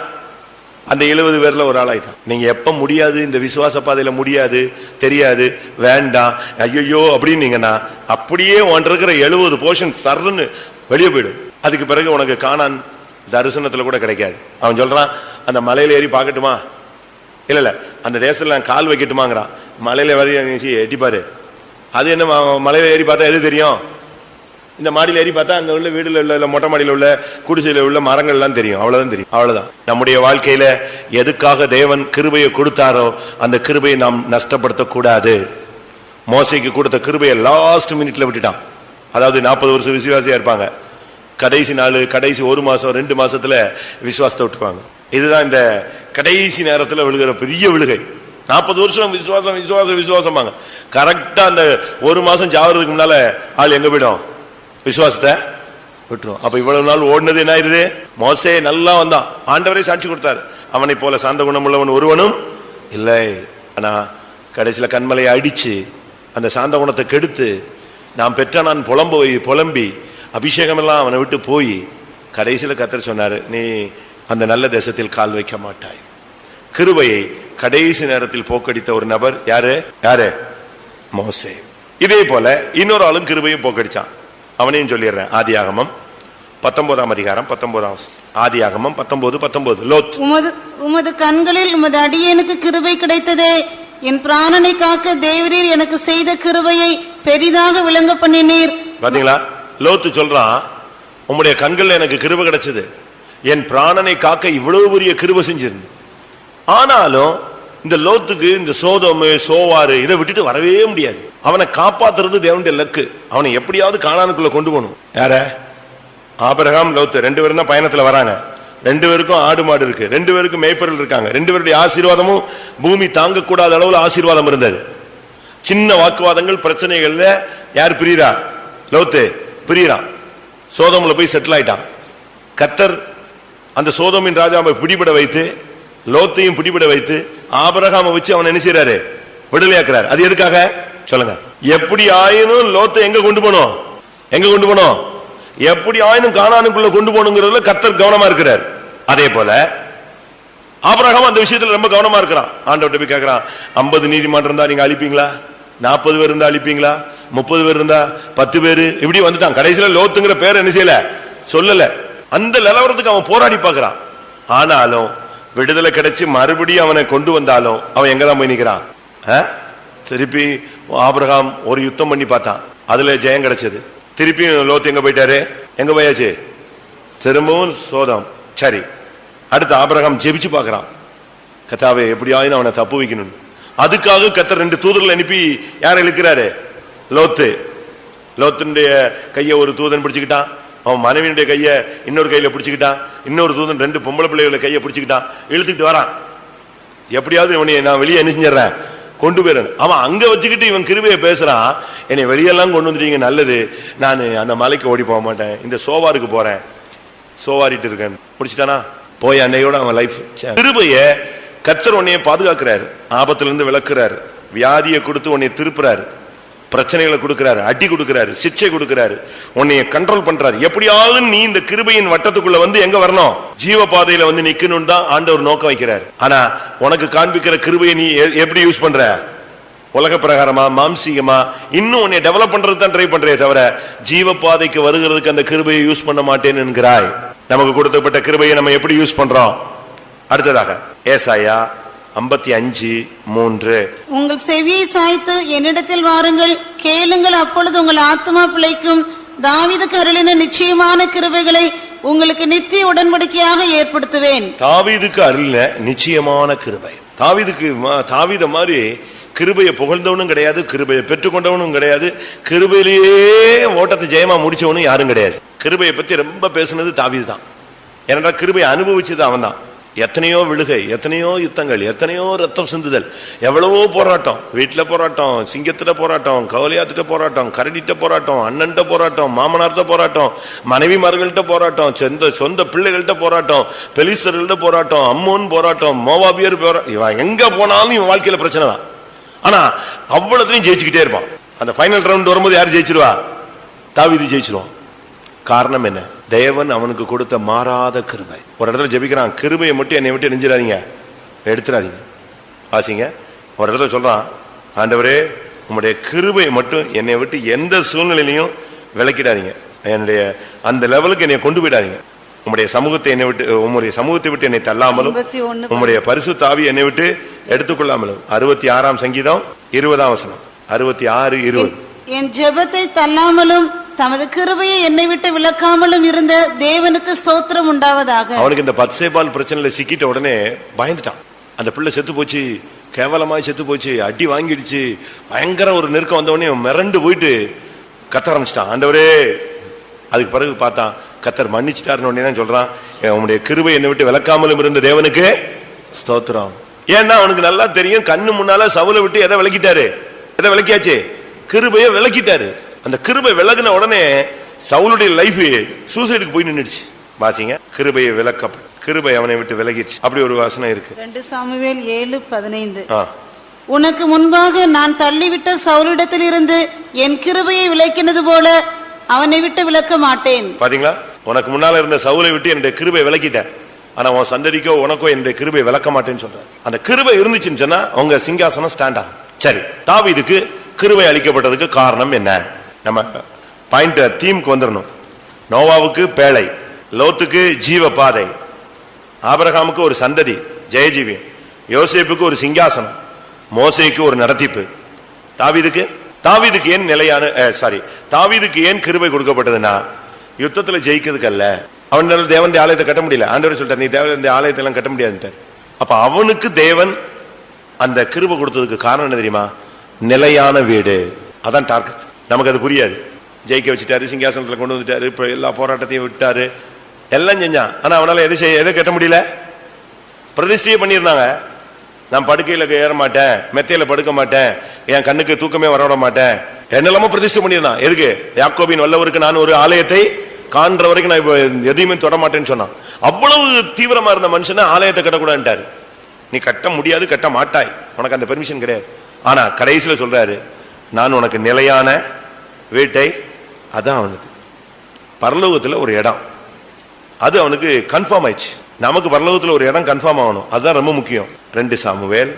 அந்த 70 பேர்ல ஒரு ஆள் ஆயிட்டான். நீங்க எப்ப முடியாது, இந்த விசுவாச பாதையில முடியாது, தெரியாது, வேண்டாம், ஐயோ அப்படின்னீங்கன்னா அப்படியே ஒன்று இருக்கிற 70 போர்ஷன் சர்ன்னு வெளியே போயிடும். அதுக்கு பிறகு உனக்கு கானான் தரிசனத்துல கூட கிடைக்காது. அவன் சொல்றான், அந்த மலையில ஏறி பார்க்கட்டுமா? இல்ல அந்த தேசத்துல நான் கால் வைக்கட்டுமாங்கிறான். மலையில வரைய எட்டிப்பாரு. அது என்ன மலையில ஏறி பார்த்தா எது தெரியும்? இந்த மாடியில் ஏறி பார்த்தா அங்க உள்ள வீடுல உள்ள, மொட்டை மாடியில் உள்ள, குடிசையில உள்ள மரங்கள் எல்லாம் தெரியும். அவ்வளவுதான் தெரியும். அவ்வளவுதான். நம்முடைய வாழ்க்கையில எதுக்காக தேவன் கிருபையை கொடுத்தாரோ அந்த கிருபையை நாம் நஷ்டப்படுத்த கூடாது. மோசைக்கு கொடுத்த கிருபையை லாஸ்ட் மினிட்ல விட்டுட்டான். அதாவது 40 வருஷம் விசுவாசியா இருப்பாங்க, கடைசி நாள், கடைசி 1 மாசம் 2 மாசத்துல விசுவாசத்தை விட்டுருவாங்க. இதுதான் இந்த கடைசி நேரத்துல விழுகிற பெரிய விழுகை. 40 வருஷம் விசுவாசம் விசுவாசம் விசுவாசமாங்க. கரெக்டா அந்த 1 மாசம் ஜாவறதுக்கு முன்னால ஆள் எங்க போயிடும்? விசுவாசத்தை விட்டுரும். அப்ப இவ்வளவு நாள் ஓடினது என்ன ஆயிருது? மோசே நல்லா வந்தான், ஆண்டவரே சாட்சி கொடுத்தாரு, அவனை போல சாந்த குணம் உள்ளவன் ஒருவனும் இல்லை. ஆனா கடைசியில கண்மலையை அடிச்சு அந்த சாந்த குணத்தை கெடுத்து நான் பெற்ற நான் புலம்பி அபிஷேகம் எல்லாம் அவனை விட்டு போய் கடைசியில கர்த்தர் சொன்னாரு, நீ அந்த நல்ல தேசத்தில் கால் வைக்க மாட்டாய். கிருபையை கடைசி நேரத்தில் போக்கடித்த ஒரு நபர் யாரு? மோசே. இதே போல இன்னொரு ஆளும் கிருபையை போக்கடிச்சான். அவனையும் சொல்லிடுறேன். ஆதியாகமம் 19:19. ஆதியாகமம் 19:19. லோத், உமது கண்களில் உமது அடியேனுக்கு கிருபை கிடைத்ததே, என் பிராணனை காக்க தேவரீர் எனக்கு செய்த கிருபையை பெரிதாக விளங்க பண்ணினீர். பாத்தீங்களா? லோத்து சொல்றான், உம்முடைய கண்கள்ல எனக்கு கிருபை கிடைச்சது, என் பிராணனை காக்க இவ்வளவு பெரிய கிருபை செஞ்சிருந்து. ஆனாலும் இந்த லோத்துக்கு இந்த சோதோமு சோவாறு இதை விட்டுட்டு வரவே முடியாது. அவனை காப்பாத்துறது தேவனுடைய லக்கு. அவனை எப்படியாவது கானானுக்குள்ள கொண்டு போகணும். யார? ஆபிரகாம், லோத்து 2 பேரும் தான் பயணத்துல வராங்க. 2 பேருக்கும் ஆடு மாடு இருக்கு, 2 பேருக்கும் மேய்ப்பர்கள் இருக்காங்க. 2 பேருடைய ஆசீர்வாதமும் பூமி தாங்கக்கூடாத அளவுல ஆசீர்வாதம் இருந்தது. சின்ன வாக்குவாதங்கள், பிரச்சனைகள்ல யார் பிரியறா? லோத்து பிரியறான். சோதோம்ல போய் செட்டில் ஆயிட்டான். கர்த்தர் அந்த சோதோமின் ராஜாவை பிடிபட வைத்து, லோத்தையும் பிடிபட வைத்து, ஆபிரகாமை வச்சு அவனை என்ன செய்யறாரு? விடுதலையாக்குறாரு. அது எதுக்காக சொல்லுங்க? எப்படி ஆயினும் லோத்தை எங்க கொண்டு போனோம்? எப்படி ஆயினும் கானானுக்குள்ள கொண்டு போகணுங்கிறதுல கர்த்தர் கவனமா இருக்கிறார். அதே போல ஆபிரகாம் அந்த விஷயத்துல ரொம்ப கவனமா இருக்கிறான். ஆண்டவர்கிட்ட போய் கேட்கிறான், 50 நீதிமான் இருந்தா நீங்க அழிப்பீங்களா? 40 பேர் இருந்தா அழிப்பீங்களா? 30 பேர் இருந்தா 10 பேரு? இப்படி வந்துட்டான். கடைசியில லோத்துங்கிற பேர் என்ன செய்யல, சொல்லல. அந்த நிலவரத்துக்கு அவன் போராடி பார்க்கிறான். ஆனாலும் விடுதலை கிடைச்சு மறுபடியும் அவனை கொண்டு வந்தாலும் அவன் எங்கதான் போய் நிக்கிறான்? திருப்பி ஆபிரகாம் ஒரு யுத்தம் பண்ணி பார்த்தான், அதுல ஜெயம் கிடைச்சது. திருப்பி லோத்து எங்க போயிட்டாரு? எங்க போயாச்சு? திரும்பவும் சோதம். சரி, அடுத்து ஆபிரகாம் ஜெபிச்சு பார்க்கிறான், கர்த்தாவே எப்படியாவது அவனை தப்பு வைக்கணும். அதுக்காக கர்த்தர் 2 தூதர்கள் அனுப்பி யாரை இழுக்கிறாரு? லோத்துடைய கைய ஒரு தூதன் பிடிச்சுக்கிட்டான், அவன் மனைவியுடைய கைய இன்னொரு கையில பிடிச்சுக்கிட்டான், இன்னொரு தூதன் 2 பொம்பளை பிள்ளைகளை கையை பிடிச்சுக்கிட்டான், இழுத்துக்கிட்டு வரான். எப்படியாவது இவனை நான் வெளியே என்ன செஞ்சிடறேன், கொண்டு போயிடறேன். அவன் அங்க வச்சுக்கிட்டு இவன் கிருபையை பேசுறான், என்னை வெளியெல்லாம் கொண்டு வந்துட்டீங்க, நல்லது, நான் அந்த மலைக்கு ஓடி போக மாட்டேன், இந்த சோவாருக்கு போறேன், சோவாரிட்டு இருக்கேன். முடிச்சுட்டானா? போய் அன்னையோட அவன் லைஃப். கிருபைய கர்த்தர் உன்னைய பாதுகாக்கிறாரு, ஆபத்திலிருந்து விளக்குறாரு, வியாதியை கொடுத்து உன்னை திருப்புறாரு, பிரச்சனைகளை கொடுக்கிறாரு, அடி கொடுக்கிறாரு, சிக்ஷை கொடுக்கிறாரு, உன்னைய கண்ட்ரோல் பண்றாரு. எப்படியாவது நீ இந்த கிருபையின் வட்டத்துக்குள்ள வந்து எங்க வரணும், ஜீவ பாதையில வந்து நிக்கணும் தான் ஆண்டவர் நோக்கம் வைக்கிறார். ஆனா உனக்கு காண்பிக்கிற கிருபையை நீ எப்படி யூஸ் பண்ற? உலக பிரகாரமா, மாம்சீகமா, இன்னும் உன்னை டெவலப் பண்றது தான் ட்ரை பண்றே தவிர ஜீவ பாதைக்கு வருகிறதுக்கு அந்த கிருபையை யூஸ் பண்ண மாட்டேன்னு என்கிறாய். நமக்கு கொடுக்கப்பட்ட கிருபையை நம்ம எப்படி யூஸ் பண்றோம்? அடுத்ததாக ஏசாயா 55:3, உங்கள் செவியை சாய்த்து என்னிடத்தில் வாருங்கள், கேளுங்கள், அப்பொழுது உங்கள் ஆத்மா பிழைக்கும். தாவீதுக்கு அருளின நிச்சயமான கிருபைகளை உங்களுக்கு நித்திய உடன்படிக்கையாக ஏற்படுத்துவேன். தாவீதுக்கு அருளின நிச்சயமான கிருபை. தாவீத மாதிரி கிருபையை புகழ்ந்தவனும் கிடையாது, கிருபையை பெற்றுக்கொண்டவனும் கிடையாது, கிருபையிலேயே ஓட்டத்தை ஜெயமா முடிச்சவனும் யாரும் கிடையாது. கிருபையை பத்தி ரொம்ப பேசுனது தாவீது தான். ஏனென்றால் கிருபையை அனுபவிச்சது அவன் தான். எத்தனையோ விழுகை, எத்தனையோ யுத்தங்கள், எத்தனையோ ரத்தம் சிந்துதல், எவ்வளவோ போராட்டம், வீட்டுல போராட்டம், சிங்கத்திட்ட போராட்டம், கவலையாத்திட்ட போராட்டம், கரடிட்ட போராட்டம், அண்ணன்ட்ட போராட்டம், மாமனார்ட்ட போராட்டம், மனைவிமார்கள்ட்ட போராட்டம், சொந்த பிள்ளைகள்கிட்ட போராட்டம், பெலிஸ்தர்கள்ட்ட போராட்டம், அம்மோன் போராட்டம், மோவாபியர் போராட்டம். இவன் எங்க போனாலும் இவன் வாழ்க்கையில பிரச்சனை தான். ஆனா அவ்வளவுத்தையும் ஜெயிச்சுக்கிட்டே இருப்பான். அந்த ஃபைனல் ரவுண்ட் வரும்போது யாரு ஜெயிச்சிருவா? தாவீது ஜெயிச்சிருவான். காரணம் என்ன? தேவன் அவனுக்கு கொடுத்த மாறாத கிருபை. ஒரு இடத்துல ஜெபிக்கிறான், கிருபையை மட்டும் என்னை விட்டு நெஞ்சிடாதீங்க, எடுத்துடாதீங்க. வாசிங்க, ஒரு இடத்துல சொல்றான், ஆண்டவரே உங்களுடைய கிருபையை மட்டும் என்னை விட்டு எந்த சூழ்நிலையிலையும் விலக்கிடாதீங்க, என்னுடைய அந்த லெவலுக்கு என்னை கொண்டு போயிடாதீங்க. உம்முடைய சமூகத்தை என்னை விட்டு, உம்முடைய சமூகத்தை விட்டு என்னை தள்ளாமலும், உம்முடைய பரிசுத்த ஆவி என்னை விட்டு எடுத்துக்கொள்ளாமலும். 66 சங்கீதம் 20 66:20. என் ஜெபத்தை தள்ளாமலும் தமது கிருபையை என்னை விட்டு விலக்காமலும் இருந்த தேவனுக்கு ஸ்தோத்திரம் உண்டாவதாக. அவனுக்கு இந்த பத்சேபால் பிரச்சனையில சிக்கிட்ட உடனே பயந்துட்டான். அந்த பிள்ளை செத்து போச்சு, கேவலமாய் செத்து போச்சு, அடி வாங்கிடுச்சு, பயங்கர ஒரு நெருக்கம் வந்தவொடனே மிரண்டு போயிட்டு கத்த ஆரம்பிச்சிட்டான், ஆண்டவரே. அதுக்கு பிறகு பார்த்தான், கத்தர் மன்னிச்சிட்டாருன்னு உடனே தான் சொல்றான், உன்னுடைய கிருபை என்னை விட்டு விலக்காமலும் இருந்த தேவனுக்கு ஸ்தோத்திரம். ஏன்னா அவனுக்கு நல்லா தெரியும், கண்ணு முன்னால சவுலை விட்டு எதை விலக்கிட்டாரு, எதை விலக்கியாச்சு? கிருபையை விலக்கிட்டாரு. அந்த கிருபை விலகின உடனே சவுலுடைய லைஃப் சூசைடுக்கு போய் நின்னுடுச்சு. வாசிங்க, கிருபையை விலக்கப்பட்ட, கிருபை அவனை விட்டு விலகிடுச்சு. அப்படி ஒரு வசனம் இருக்கு. 2 சாமுவேல் 7:15. உனக்கு முன்பாக நான் தள்ளிவிட்ட சவுலிடத்தில் இருந்து என் கிருபையை விலக்கினது போல அவனை விட்டு விலக்க மாட்டேன். பாத்தீங்களா, உனக்கு முன்னால இருந்த சவுலை விட்டு என்னுடைய கிருபை விலக்கிட்டேன், ஆனா உன் சந்ததிக்கோ உனக்கோ என்னுடைய கிருபை விலக்க மாட்டேன்னு சொல்ற. அந்த கிருபை இருந்துச்சுன்னு சொன்னா உங்க சிங்காசனம் ஸ்டாண்ட் ஆகும். சரி, தாவீதுக்கு கிருபை அளிக்கப்பட்டதுக்கு காரணம் என்ன? நம்ம பாயிண்ட் தீம்க்கு வந்துடணும். நோவாவுக்கு பேழை, லோத்துக்கு ஜீவ பாதை, ஆபிரகாமுக்கு ஒரு சந்ததி ஜெயஜீவி, யோசேப்புக்கு ஒரு சிங்காசனம், மோசேக்கு ஒரு நடத்திப்பு. தாவீதுக்கு ஏன் நிலையான தாவீதுக்கு ஏன் கிருபை கொடுக்கப்பட்டதுன்னா யுத்தத்துல ஜெயிக்கிறதுக்கு அல்ல. அவனால தேவனுடைய ஆலயத்தை கட்ட முடியல. ஆண்டவர் சொல்லிட்டார், நீ தேவனுடைய ஆலயத்தை எல்லாம் கட்ட முடியாதுன்ட்டார். அப்ப அவனுக்கு தேவன் அந்த கிருபை கொடுத்ததுக்கு காரணம் என்ன தெரியுமா? நிலையான வீடு. அதான் டார்கெட். நமக்கு அது புரியாது. ஜெயிக்க வச்சுட்டாரு, சிங்காசனத்துல கொண்டு வந்துட்டாரு, இப்ப எல்லா போராட்டத்தையும் விட்டாரு, எல்லாம் செஞ்சான். ஆனா அவனால எதை கட்ட முடியல? பிரதிஷ்டையே பண்ணிருந்தாங்க. நான் படுக்கையில ஏற மாட்டேன், மெத்தையில படுக்க மாட்டேன், என் கண்ணுக்கு தூக்கமே வரவிட மாட்டேன், என்னெல்லாமோ பிரதிஷ்டை பண்ணிருந்தான். எதுக்கு? யாக்கோபின் வல்லவருக்கு நான் ஒரு ஆலயத்தை காண்ற வரைக்கும் நான் எதையுமே தொட மாட்டேன்னு சொன்னான். அவ்வளவு தீவிரமா இருந்த மனுஷனை ஆலயத்தை கட்டக்கூடாதுன்ட்டாரு. நீ கட்ட முடியாது, கட்ட மாட்டாய், உனக்கு அந்த பெர்மிஷன் கிடையாது. ஆனா கடைசியில சொல்றாரு, நான் உனக்கு நிலையான வீட்டை. அதான் அவனுக்கு பரலோகத்துல ஒரு இடம், அது அவனுக்கு கன்ஃபார்ம் ஆயிடுச்சு. நமக்கு பரலோகத்துல ஒரு இடம் கன்ஃபார்ம் ஆகணும், அதுதான் ரொம்ப முக்கியம். 2 சாமுவேல்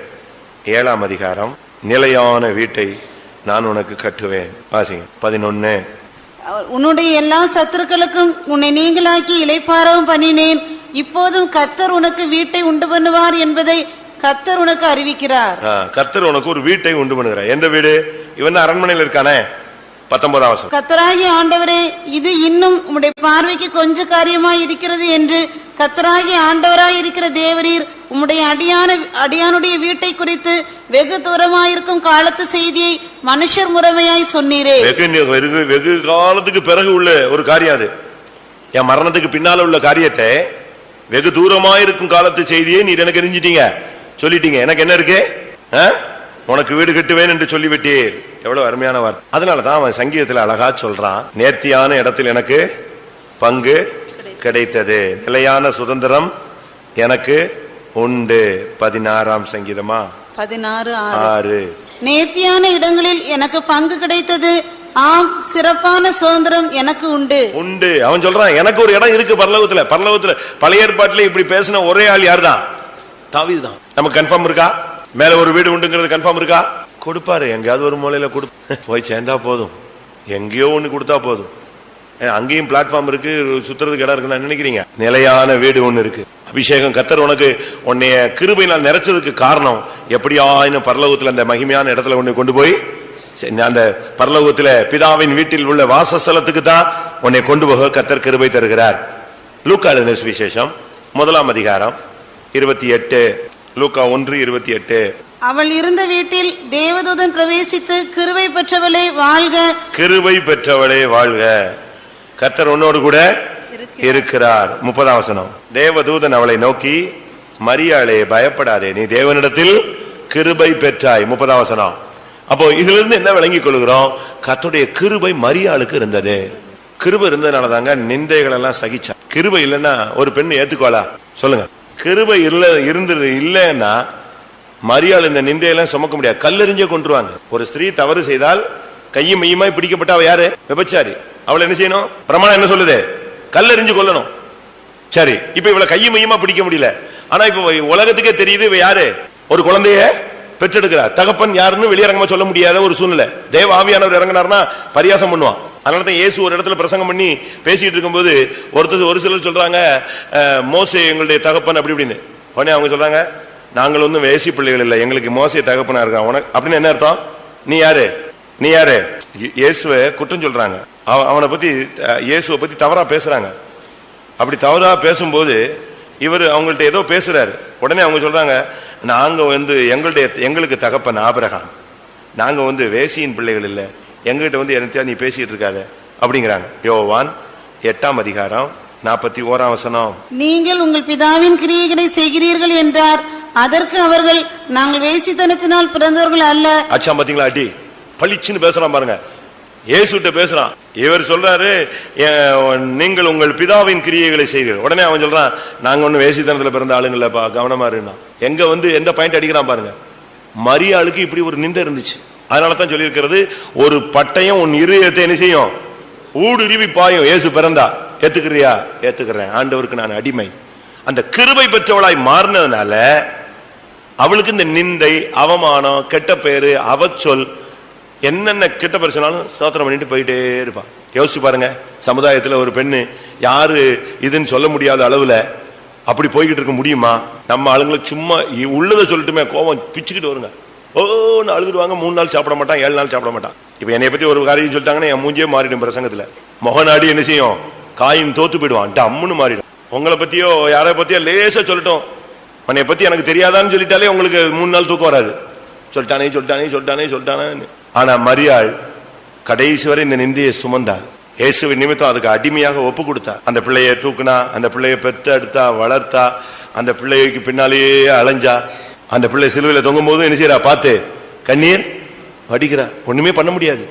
7 நிலையான வீட்டை நான் உனக்கு கட்டுவேன். வாசிங்க 11. உன்னுடைய எல்லா சத்துருக்களுக்கும் உன்னை நீங்களாக்கி இளைப்பாறவும் பண்ணினேன். இப்போதும் கர்த்தர் உனக்கு வீட்டை உண்டு பண்ணுவார் என்பதை கர்த்தர் உனக்கு அறிவிக்கிறார். கர்த்தர் உனக்கு ஒரு வீட்டை உண்டு பண்ணுகிறார். எந்த வீடு? இவன் அரண்மனையில் இருக்கானே. 19 கர்த்தராகிய ஆண்டவரே, இது இன்னும் உம்முடைய பார்வைக்கு கொஞ்ச காரியமாய் இருக்கிறது என்று கர்த்தராகிய ஆண்டவராய் இருக்கிற தேவரீர் உம்முடைய அடியானுடைய வீட்டை குறித்து வெகு தூரமாயிருக்கும் காலத்து செய்தியை மனுஷர் முறைமையாய் சொன்னீரே. வெகு காலத்துக்கு பிறகு உள்ள ஒரு காரியம் அது. என் மரணத்துக்கு பின்னால உள்ள காரியத்தை, வெகு தூரமாயிருக்கும் காலத்து செய்தியை நீர் எனக்கு எரிஞ்சிட்டீங்க, சொல்லிட்டீங்க. எனக்கு என்ன இருக்கு? உனக்கு வீடு கட்டுவேன் என்று சொல்லிவிட்டீர். எவ்வளவு அருமையான வார்த்தை. அதனாலதான் அவன் சங்கீதத்துல அழகா சொல்றான், நேர்த்தியான இடத்தில் எனக்கு பங்கு கிடைத்தது, நிலையான சுதந்திரம் எனக்கு உண்டு. 16ஆம் சங்கீதமா 16:6. நேர்த்தியான இடங்களில் எனக்கு பங்கு கிடைத்தது. ஆம், சிறப்பான சுதந்திரம் எனக்கு உண்டு. அவன் சொல்றான், எனக்கு ஒரு இடம் இருக்கு பரலோகத்துல. பழைய ஏற்பாட்டிலே இப்படி பேசின ஒரே ஆள் யாருதான்? தாவீது தான். நமக்கு கன்ஃபார்ம் இருக்கா? மேல ஒரு வீடு உண்டுங்கிறது கன்ஃபார்ம் இருக்கா? கொடுப்பாரு, எங்கேயாவது ஒரு மூலையில போய் சேர்ந்தா போதும், எங்கேயோ ஒண்ணு கொடுத்தா போதும். அங்கேயும் பிளாட்ஃபார்ம் இருக்கு, சுத்துறதுக்கு இடம் இருக்குன்னு நினைக்கிறீங்க? நிலையான வீடு ஒண்ணு இருக்கு. அபிஷேகம் கர்த்தர் உன்னைய கிருபையினால் நிறைச்சதுக்கு காரணம் எப்படியா பரலோகத்துல அந்த மகிமையான இடத்துல உன்னை கொண்டு போய் அந்த பரலோகத்துல பிதாவின் வீட்டில் உள்ள வாசஸ்தலத்துக்கு தான் உன்னை கொண்டு போக கர்த்தர் கிருபை தருகிறார். லூக்கா எழுதின சுவிசேஷம் 1ஆம் அதிகாரம் 28. லூக்கா 1:28. அவள் இருந்த வீட்டில் தேவதூதன் பிரவேசித்து, கிருபை பெற்றவளே வாழ்க, கிருபை பெற்றவளே வாழ்க, கர்த்தர் உன்னோடு கூட இருக்கிறார். 30ஆம் வசனம். தேவதூதன் அவளை நோக்கி, மரியாளே பயப்படாதே, நீ தேவனிடத்தில் கிருபை பெற்றாய். 30ஆம் வசனம். அப்போ இதுல இருந்து என்ன விளங்கிக் கொள்கிறோம்? கர்த்தருடைய கிருபை மரியாளுக்கு இருந்தது. கிருபை இருந்ததுனால தாங்க நிந்தைகள் எல்லாம் சகிச்சா. கிருபை இல்லைன்னா ஒரு பெண் ஏத்துக்கோளா? சொல்லுங்க. கிருபை இருந்தது இல்லைன்னா மரியாள் இந்த நிந்தையெல்லாம் சுமக்க முடியாது, கல்லெறிஞ்சே கொண்டுருவாங்க. ஒரு ஸ்திரீ தவறு செய்தால் கையும் மையுமாய் பிடிக்கப்பட்ட அவ யாரு? விபச்சாரி. அவளை என்ன செய்யணும்? பிரமாணம் என்ன சொல்லுது? கல்லெறிஞ்சு கொல்லணும். சரி, இப்ப இவளை கையும் மையுமா பிடிக்க முடியல. ஆனா இப்ப உலகத்துக்கே தெரியுது இவ யாரு? ஒரு குழந்தைய பெற்றெடுக்கிறார். தகப்பன் யாருன்னு வெளியரங்கமா சொல்ல முடியாத ஒரு சூழ்நிலை. தேவ ஆவியானவர் இறங்கினார்னா பரியாசம் பண்ணுவான். அதனாலதான் இயேசு ஒரு இடத்துல பிரசங்கம் பண்ணி பேசிட்டு இருக்கும்போது ஒரு சிலர் சொல்றாங்க, மோசே எங்களுடைய தகப்பன் அப்படி இப்படின்னு. உடனே அவங்க சொல்றாங்க, நாங்கள் ஒன்னும் வேசி பிள்ளைகள் இல்லை, எங்களுக்கு மோசே தகப்பனா இருக்கான். உனக்கு அப்படின்னு என்ன அர்த்தம்? நீ யாரு? இயேசுவை குற்றம் சொல்றாங்க. அவனை பத்தி, இயேசுவை பத்தி தவறா பேசுறாங்க. அப்படி தவறா பேசும்போது இவர் அவங்கள்ட்ட ஏதோ பேசுறாரு. உடனே அவங்க சொல்றாங்க, நாங்க எங்களுக்கு தகப்பன் ஆபிரகாம், நாங்க வேசியின் பிள்ளைகள் இல்லை, எங்ககிட்ட என்னத்தையா நீ பேசிட்டு இருக்காத அப்படிங்கிறாங்க. யோவான் 8ஆம் அதிகாரம் 41ஆம் வசனம். நீங்கள் உங்கள் பிதாவின் கிரியைகளை செய்கிறீர்கள் என்றார். அதற்கு அவர்கள், நாங்கள் வேசித்தனத்தினால் பிறந்தவர்கள் அல்ல. அச்சா பாத்தீங்களா? அடி பளிச்சுன்னு பேசுறான் பாருங்க. இயேசுட்ட பேசுறான். இவர் சொல்றாரு, நீங்கள் உங்கள் பிதாவின் கிரியைகளை செய்கிறீர்கள். உடனே அவன் சொல்றான், நாங்க ஒண்ணு வேசித்தனத்துல பிறந்த ஆளுங்களப்பா, கவனமா இருந்தா. எந்த பாயிண்ட் அடிக்கிறான் பாருங்க. மரியாளுக்கு இப்படி ஒரு நிந்தை இருந்துச்சு. அதனாலதான் சொல்லி இருக்கிறது, ஒரு பட்டயம் உன் இருதயத்தை என்ன செய்யும்? ஊடுருவி பாயும். இயேசு பிறந்தா ஏத்துக்கிறியா? ஏத்துக்கிறேன், ஆண்டவருக்கு நான் அடிமை. அந்த கிருபை பெற்றவளாய் மாறினதுனால அவளுக்கு இந்த நிந்தை, அவமானம், கெட்ட பேரு, அவச்சொல், என்னென்ன கெட்ட பேர் சொன்னாலும் ஸ்தோத்திரம் பண்ணிட்டு போயிட்டே இருப்பான். யோசிச்சு பாருங்க, சமுதாயத்துல ஒரு பெண்ணு யாரு இதுன்னு சொல்ல முடியாத அளவுல அப்படி போய்கிட்டு இருக்க முடியுமா? நம்ம ஆளுங்களுக்கு சும்மா உள்ளதை சொல்லட்டுமே கோபம் பிச்சுக்கிட்டு வருங்க. ஓன்னு அழுதுடுவாங்க. 3 நாள் சாப்பிட மாட்டான், 7 நாள் சாப்பிட மாட்டான். இப்ப என்னை பத்தி ஒரு காரியம் சொல்லிட்டாங்கன்னா என் மூஞ்சியே மாறிடும். பிரசங்கத்துல முகநாடி என்ன செய்யும்? காயின் தோத்து போயிடுவான், டம்முன்னு மாறிடும். உங்களை பத்தியோ யாரை பத்தியோ லேசா சொல்லட்டும், உன்னை பத்தி எனக்கு தெரியாதான்னு சொல்லிட்டாலே உங்களுக்கு 3 நாள் தூக்கம் வராது. சொல்லிட்டானே. ஆனா மரியாள் கடைசி வரை இந்த நிந்தையை சுமந்தாள். இயேசுவின் நிமித்தம் அதுக்கு அடிமையாக ஒப்பு கொடுத்தா. அந்த பிள்ளைய தூக்குனா, அந்த பிள்ளைய பெற்று எடுத்தா, வளர்த்தா, அந்த பிள்ளைக்கு பின்னாலேயே அலைஞ்சா. அந்த பிள்ளை சிலுவையில தொங்கும் போது என்ன செய்யறா? பார்த்து கண்ணீர் வடிக்கிறா. ஒண்ணுமே பண்ண முடியாது.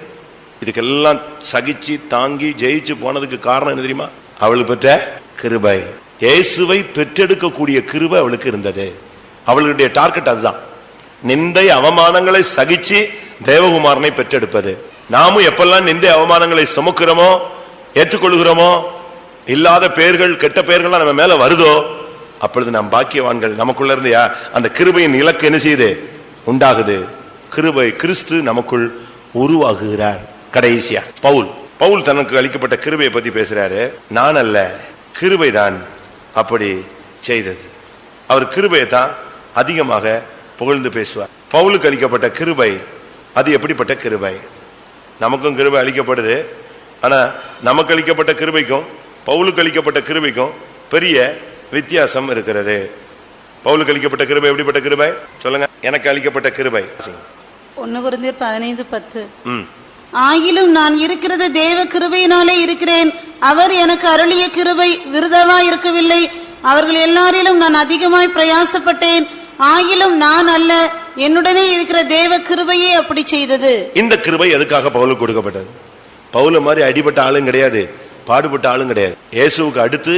இதுக்கெல்லாம் சகிச்சு தாங்கி ஜெயிச்சு போனதுக்கு காரணம் என்ன தெரியுமா? அவளுக்கு பெற்ற கிருபை. இயேசுவை பெற்றெடுக்கக்கூடிய கிருபை அவளுக்கு இருந்தது. அவளுடைய டார்கெட் அதுதான். நிந்தை அவமானங்களை சகிச்சு தேவகுமாரனை பெற்றெடுப்பது. நாமும் எப்பெல்லாம் நிந்தை அவமானங்களை சுமக்கிறோமோ, ஏற்றுக்கொள்கிறோமோ, இல்லாத பெயர்கள், கெட்ட பெயர்கள்லாம் நம்ம மேல வருதோ, அப்பொழுது நாம் பாக்கியவான்கள். நமக்குள்ள இருந்து அந்த கிருபையின் இலக்கு என்ன செய்யுது? உண்டாகுது. கிருபை, கிறிஸ்து நமக்குள் உருவாகுகிறார். கடைசியா பவுல் தனக்கு அளிக்கப்பட்ட கிருபையை பத்தி பேசுறாரு. நான் அல்ல, கிருபைதான் அப்படி செய்தது. அவர் கிருபையை தான் அதிகமாக புகழ்ந்து பேசுவார். பவுலுக்கு அளிக்கப்பட்ட கிருபை அது எப்படிப்பட்ட கிருபை? நமக்கும் கிருபை அளிக்கப்படுது. ஆனா நமக்கு அளிக்கப்பட்ட கிருபைக்கும் பவுலுக்கு அளிக்கப்பட்ட கிருபைக்கும் பெரிய வித்தியாசம் இருக்கிறது. பவுலுக்கு அளிக்கப்பட்ட கிருபை எப்படிப்பட்ட கிருபை சொல்லுங்க? எனக்கு அளிக்கப்பட்ட கிருபை 1 கொரிந்தியர் 15:10. ஆகிலும் நான் இருக்கிறது தேவ கிருபையினாலே இருக்கிறேன். அவர் எனக்கு அருளிய கிருபை விருதாவா இருக்கவில்லை. அவர்கள் எல்லாரிலும் நான் அதிகமாய் பிரயாசப்பட்டேன். ஆகிலும் நான் அல்ல, என்னுடனே இருக்கிற தேவ கிருபையே அப்படி செய்தது. இந்த கிருபை எதுக்காக பவுலுக்கு கொடுக்கப்பட்டது? பவுல மாதிரி அடிபட்ட ஆளும் கிடையாது, பாடுபட்ட ஆளும் கிடையாது. இயேசுவுக்கு அடுத்து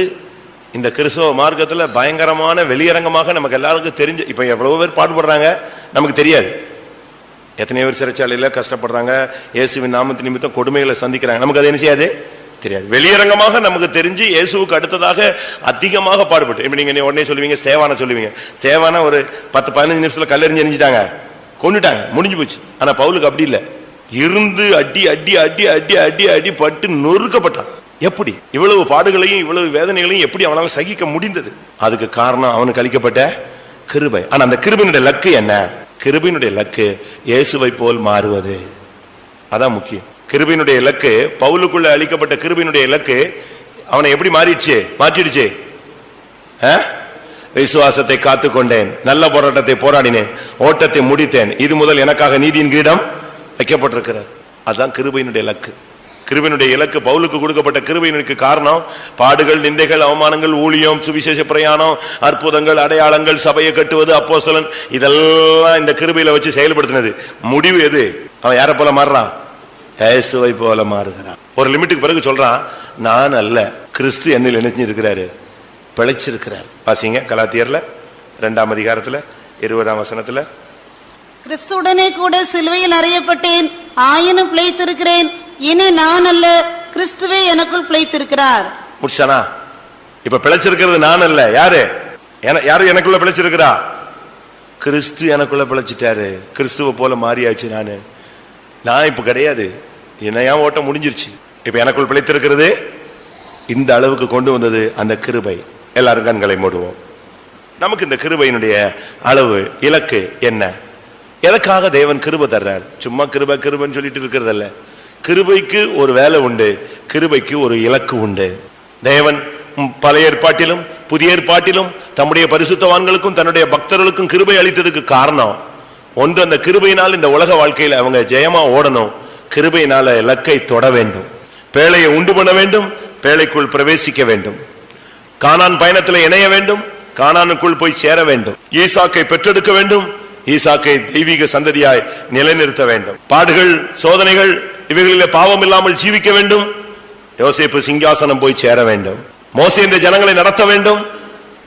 இந்த கிறிஸ்தவ மார்க்கத்துல பயங்கரமான வெளியரங்கமாக நமக்கு எல்லாருக்கும் தெரிஞ்ச, இப்ப எவ்வளவு பேர் பாடுபடுறாங்க நமக்கு தெரியாது. எத்தனையோ பேர் சிறைச்சாலையில கஷ்டப்படுறாங்க, இயேசுவின் நாமத்து நிமித்தம் கொடுமைகளை சந்திக்கிறாங்க, நமக்கு அது என்ன செய்யாது தெரியாது. வெளியரங்கமாக நமக்கு தெரிஞ்சு இயேசுவுக்கு அடுத்ததாக அதிகமாக பாடுபட்டு, இப்ப நீங்க உடனே சொல்லுவீங்க ஸ்தேவான சொல்லுவீங்க. ஸ்தேவான ஒரு 10-15 நிமிஷத்துல கல்லெறிஞ்சு எரிஞ்சிட்டாங்க, கொண்டுட்டாங்க, முடிஞ்சு போச்சு. ஆனா பவுலுக்கு அப்படி இல்லை, இருந்து அடி அடி அடி அடி அடி அடி பட்டு நொறுக்கப்பட்டான். எப்படி இவ்வளவு பாடுகளையும் இவ்வளவு வேதனைகளையும் எப்படி அவனால சகிக்க முடிந்தது? அதுக்கு காரணம் அவனுக்கு அளிக்கப்பட்ட கிருபை. ஆனா அந்த கிருபையினுடைய லக்கு என்ன? கிருபையினுடைய லக்கு இயேசுவை போல் மாறுவது. அதான் முக்கியம். கிருபையினுடைய இலக்கு, பவுலுக்குள்ள அளிக்கப்பட்ட கிருபையினுடைய இலக்கு அவனை எப்படி மாற்றிடுச்சு? விசுவாசத்தை காத்துக்கொண்டேன், நல்ல போராட்டத்தை போராடினேன், ஓட்டத்தை முடித்தேன், இது முதல் எனக்காக நீதியின் கிரீடம் வைக்கப்பட்டிருக்கிறது. அதுதான் கிருபையினுடைய இலக்கு. கிருபையினுடைய இலக்கு, பவுலுக்கு கொடுக்கப்பட்ட கிருபையினுக்கு காரணம் பாடுகள், நிந்தைகள், அவமானங்கள், ஊழியம், சுவிசேஷ பிரயாணம், அற்புதங்கள், அடையாளங்கள், சபையை கட்டுவது, அப்போஸ்தலன், இதெல்லாம் இந்த கிருபையில வச்சு செயல்படுத்தினது. முடிவு எது? அவன் யாரை போல மாறுறான்? இயேசுவை போல மாறுகிறான். ஒரு லிமிட்டுக்கு பிறகு சொல்றான், நான் அல்ல, கிறிஸ்து என்னில் இணைஞ்சிருக்கிறாரு, பிழைச்சிருக்கிறார். வாசிங்க கலாத்தியர்ல 2ஆம் அதிகாரத்துல 20ஆம் வசனத்துல, கிறிஸ்துவுடனே கூட சிலுவையில் அறையப்பட்டேன், ஆயினும் பிழைத்திருக்கிறேன், இனி நான் அல்ல, கிறிஸ்துவே எனக்குள் பிழைத்திருக்கிறார். முடிச்சானா? இப்ப பிழைச்சிருக்கிறது நான் அல்ல, யாரு எனக்குள்ள பிழைச்சிருக்கிறா? கிறிஸ்து எனக்குள்ள பிழைச்சிட்டாரு, கிறிஸ்துவ போல மாறியாச்சு. நான் இப்ப கிடையாது, என்னையா ஓட்டம் முடிஞ்சிருச்சு, இப்ப எனக்குள் பிழைத்திருக்கிறது. இந்த அளவுக்கு கொண்டு வந்தது அந்த கிருபை. எல்லாரும் கண்களை மூடுவோம். நமக்கு இந்த கிருபையினுடைய அளவு, இலக்கு என்ன? எதற்காக தேவன் கிருபை தர்றார்? சும்மா கிருபை கிருபைன்னு சொல்லிட்டு இருக்கிறது அல்ல. கிருபைக்கு ஒரு வேலை உண்டு, கிருபைக்கு ஒரு இலக்கு உண்டு. தேவன் பழைய ஏற்பாட்டிலும் புதிய ஏற்பாட்டிலும் தம்முடைய பரிசுத்தவான்களுக்கும் தன்னுடைய பக்தர்களுக்கும் கிருபை அளித்ததுக்கு காரணம் ஒன்று, அந்த கிருபையினால் இந்த உலக வாழ்க்கையில் அவங்க ஜெயமா ஓடணும், கிருபையினால இலக்கை தொட வேண்டும், பேழையை உண்டு பண்ண வேண்டும், பேழைக்குள் பிரவேசிக்க வேண்டும், கானான் பயணத்தில் இணைய வேண்டும், கானானுக்குள் போய் சேர வேண்டும், ஈசாக்கை பெற்றெடுக்க வேண்டும், ஈசாக்கை தெய்வீக சந்ததியாய் நிலைநிறுத்த வேண்டும், பாடுகள் சோதனைகள் இவைகளிலே பாவம் இல்லாமல் ஜீவிக்க வேண்டும், யோசேப்பு சிங்காசனம் போய் சேர வேண்டும், மோசே இந்த ஜனங்களை நடத்த வேண்டும்,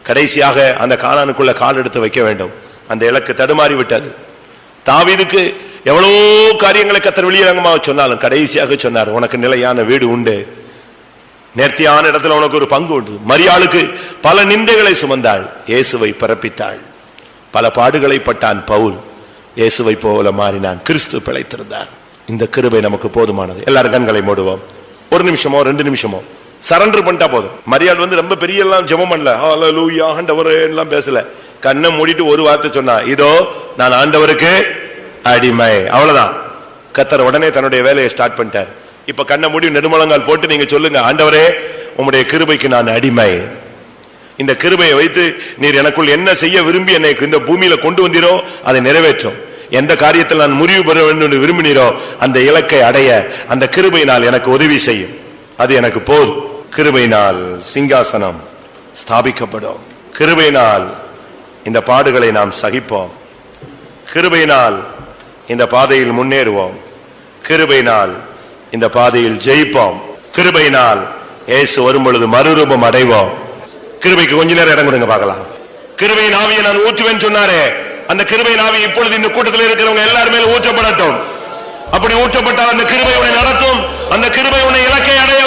கடைசியாக அந்த கானானுக்குள்ள கால் எடுத்து வைக்க வேண்டும். அந்த இலக்கு தடுமாறி விட்டது. தாவீதுக்கு எவ்வளவோ காரியங்களை கர்த்தர் வெளியரங்கமாக சொன்னாலும் கடைசியாக சொன்னார், உனக்கு நிலையான வீடு உண்டு, நேர்த்தியான இடத்துல உனக்கு ஒரு பங்கு உண்டு. மரியாளுக்கு பல நிந்தைகளை சுமந்தாள், இயேசுவை பிறப்பித்தாள். பல பாடுகளை பட்டான் பவுல், இயேசுவை போல மாறினான், கிறிஸ்து பிழைத்திருந்தார். இந்த கிருபை நமக்கு போதுமானது. எல்லாரும் கண்களை மூடுவோம். 1 நிமிஷமோ 2 நிமிஷமோ சரண்டர் பண்ணிட்டா போதும். மரியாள் ரொம்ப பெரிய எல்லாம் ஜெபம் பண்ணல, ஹல்லேலூயா ஆண்டவரே எல்லாம் பேசல, கண்ணை மூடிட்டு ஒரு வார்த்தை சொன்னா, இதோ நான் ஆண்டவருக்கு அடிமை, அவ்வளவுதான். கர்த்தர் உடனே தன்னுடைய வேலையை ஸ்டார்ட் பண்ணிட்டார். இப்ப கண்ணை மூடி நெடுமலங்கால் போட்டு நீங்க சொல்லுங்க, ஆண்டவரே உம்முடைய கிருபைக்கு நான் அடிமை. இந்த கிருபையை வைத்து நீர் எனக்குள் என்ன செய்ய விரும்பி என்னை இந்த பூமியில கொண்டு வந்தீரோ அதை நிறைவேற்றும். எந்த காரியத்தில் நான் முறிவு பெற வேண்டும் என்று விரும்பினீரோ அந்த இலக்கை அடைய அந்த கிருபையினால் எனக்கு உதவி செய்யும். அது எனக்கு போதும். கிருபையினால் சிங்காசனம் ஸ்தாபிக்கப்படும். கிருபையினால் இந்த பாடுகளை நாம் சகிப்போம். கிருபையினால் இந்த பாதையில் முன்னேறுவோம். கிருபையினால் இந்த பாதையில் ஜெயிப்போம். கிருபையினால் இயேசு வரும் பொழுது மறுரூபம் அடைவோம். கிருபைக்கு கொஞ்ச நேரம் இடம் கொடுங்க பார்க்கலாம். கிருபையின் ஆவியை நான் ஊற்றுவேன் சொன்னாரே, அந்த கிருபையின் ஆவி இப்பொழுது இந்த கூட்டத்தில் இருக்கிறவங்க எல்லாரும் மேல ஊற்றப்படட்டும். அப்படி ஊற்றப்பட்டால் அந்த கிருபை உன்னை நடத்தும், அந்த கிருபை உன்னை இலக்கை அடைய